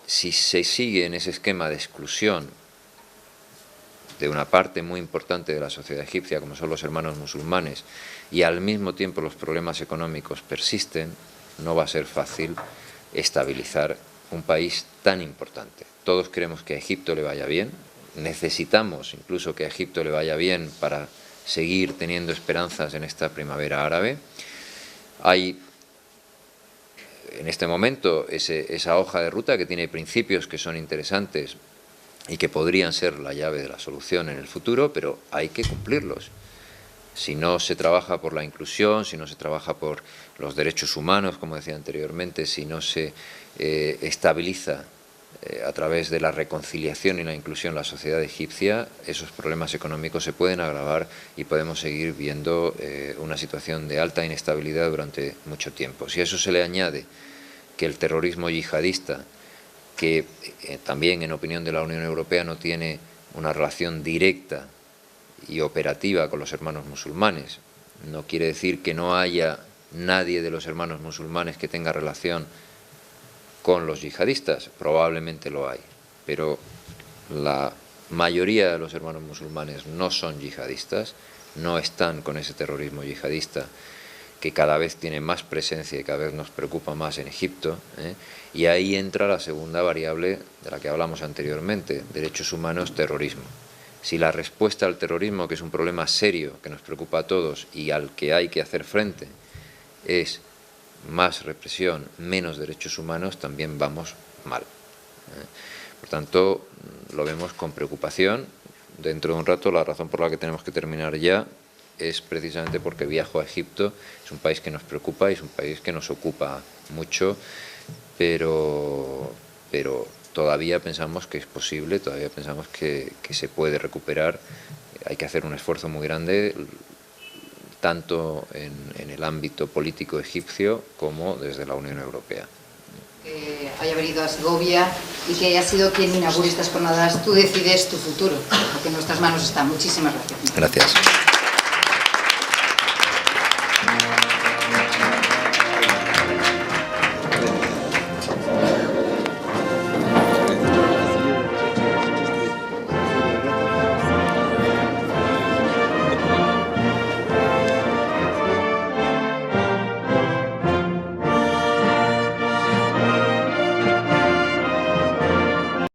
si se sigue en ese esquema de exclusión de una parte muy importante de la sociedad egipcia, como son los hermanos musulmanes, y al mismo tiempo los problemas económicos persisten, no va a ser fácil estabilizar un país tan importante. Todos queremos que a Egipto le vaya bien, necesitamos incluso que a Egipto le vaya bien para seguir teniendo esperanzas en esta primavera árabe. Hay en este momento esa hoja de ruta que tiene principios que son interesantes y que podrían ser la llave de la solución en el futuro, pero hay que cumplirlos. Si no se trabaja por la inclusión, si no se trabaja por los derechos humanos, como decía anteriormente, si no se estabiliza a través de la reconciliación y la inclusión la sociedad egipcia, esos problemas económicos se pueden agravar y podemos seguir viendo una situación de alta inestabilidad durante mucho tiempo. Si a eso se le añade que el terrorismo yihadista, que también en opinión de la Unión Europea no tiene una relación directa y operativa con los hermanos musulmanes. No quiere decir que no haya nadie de los hermanos musulmanes que tenga relación con los yihadistas, probablemente lo hay, pero la mayoría de los hermanos musulmanes no son yihadistas, no están con ese terrorismo yihadista que cada vez tiene más presencia y cada vez nos preocupa más en Egipto, y ahí entra la segunda variable de la que hablamos anteriormente, derechos humanos, terrorismo. Si la respuesta al terrorismo, que es un problema serio, que nos preocupa a todos y al que hay que hacer frente, es más represión, menos derechos humanos, también vamos mal. Por tanto, lo vemos con preocupación. Dentro de un rato, la razón por la que tenemos que terminar ya es precisamente porque viajo a Egipto. Es un país que nos preocupa y es un país que nos ocupa mucho, pero todavía pensamos que es posible, todavía pensamos que se puede recuperar. Hay que hacer un esfuerzo muy grande, tanto en el ámbito político egipcio como desde la Unión Europea. Que haya venido a Segovia y que haya sido quien inaugure estas jornadas. Tú decides tu futuro, porque en nuestras manos está. Muchísimas gracias. Gracias.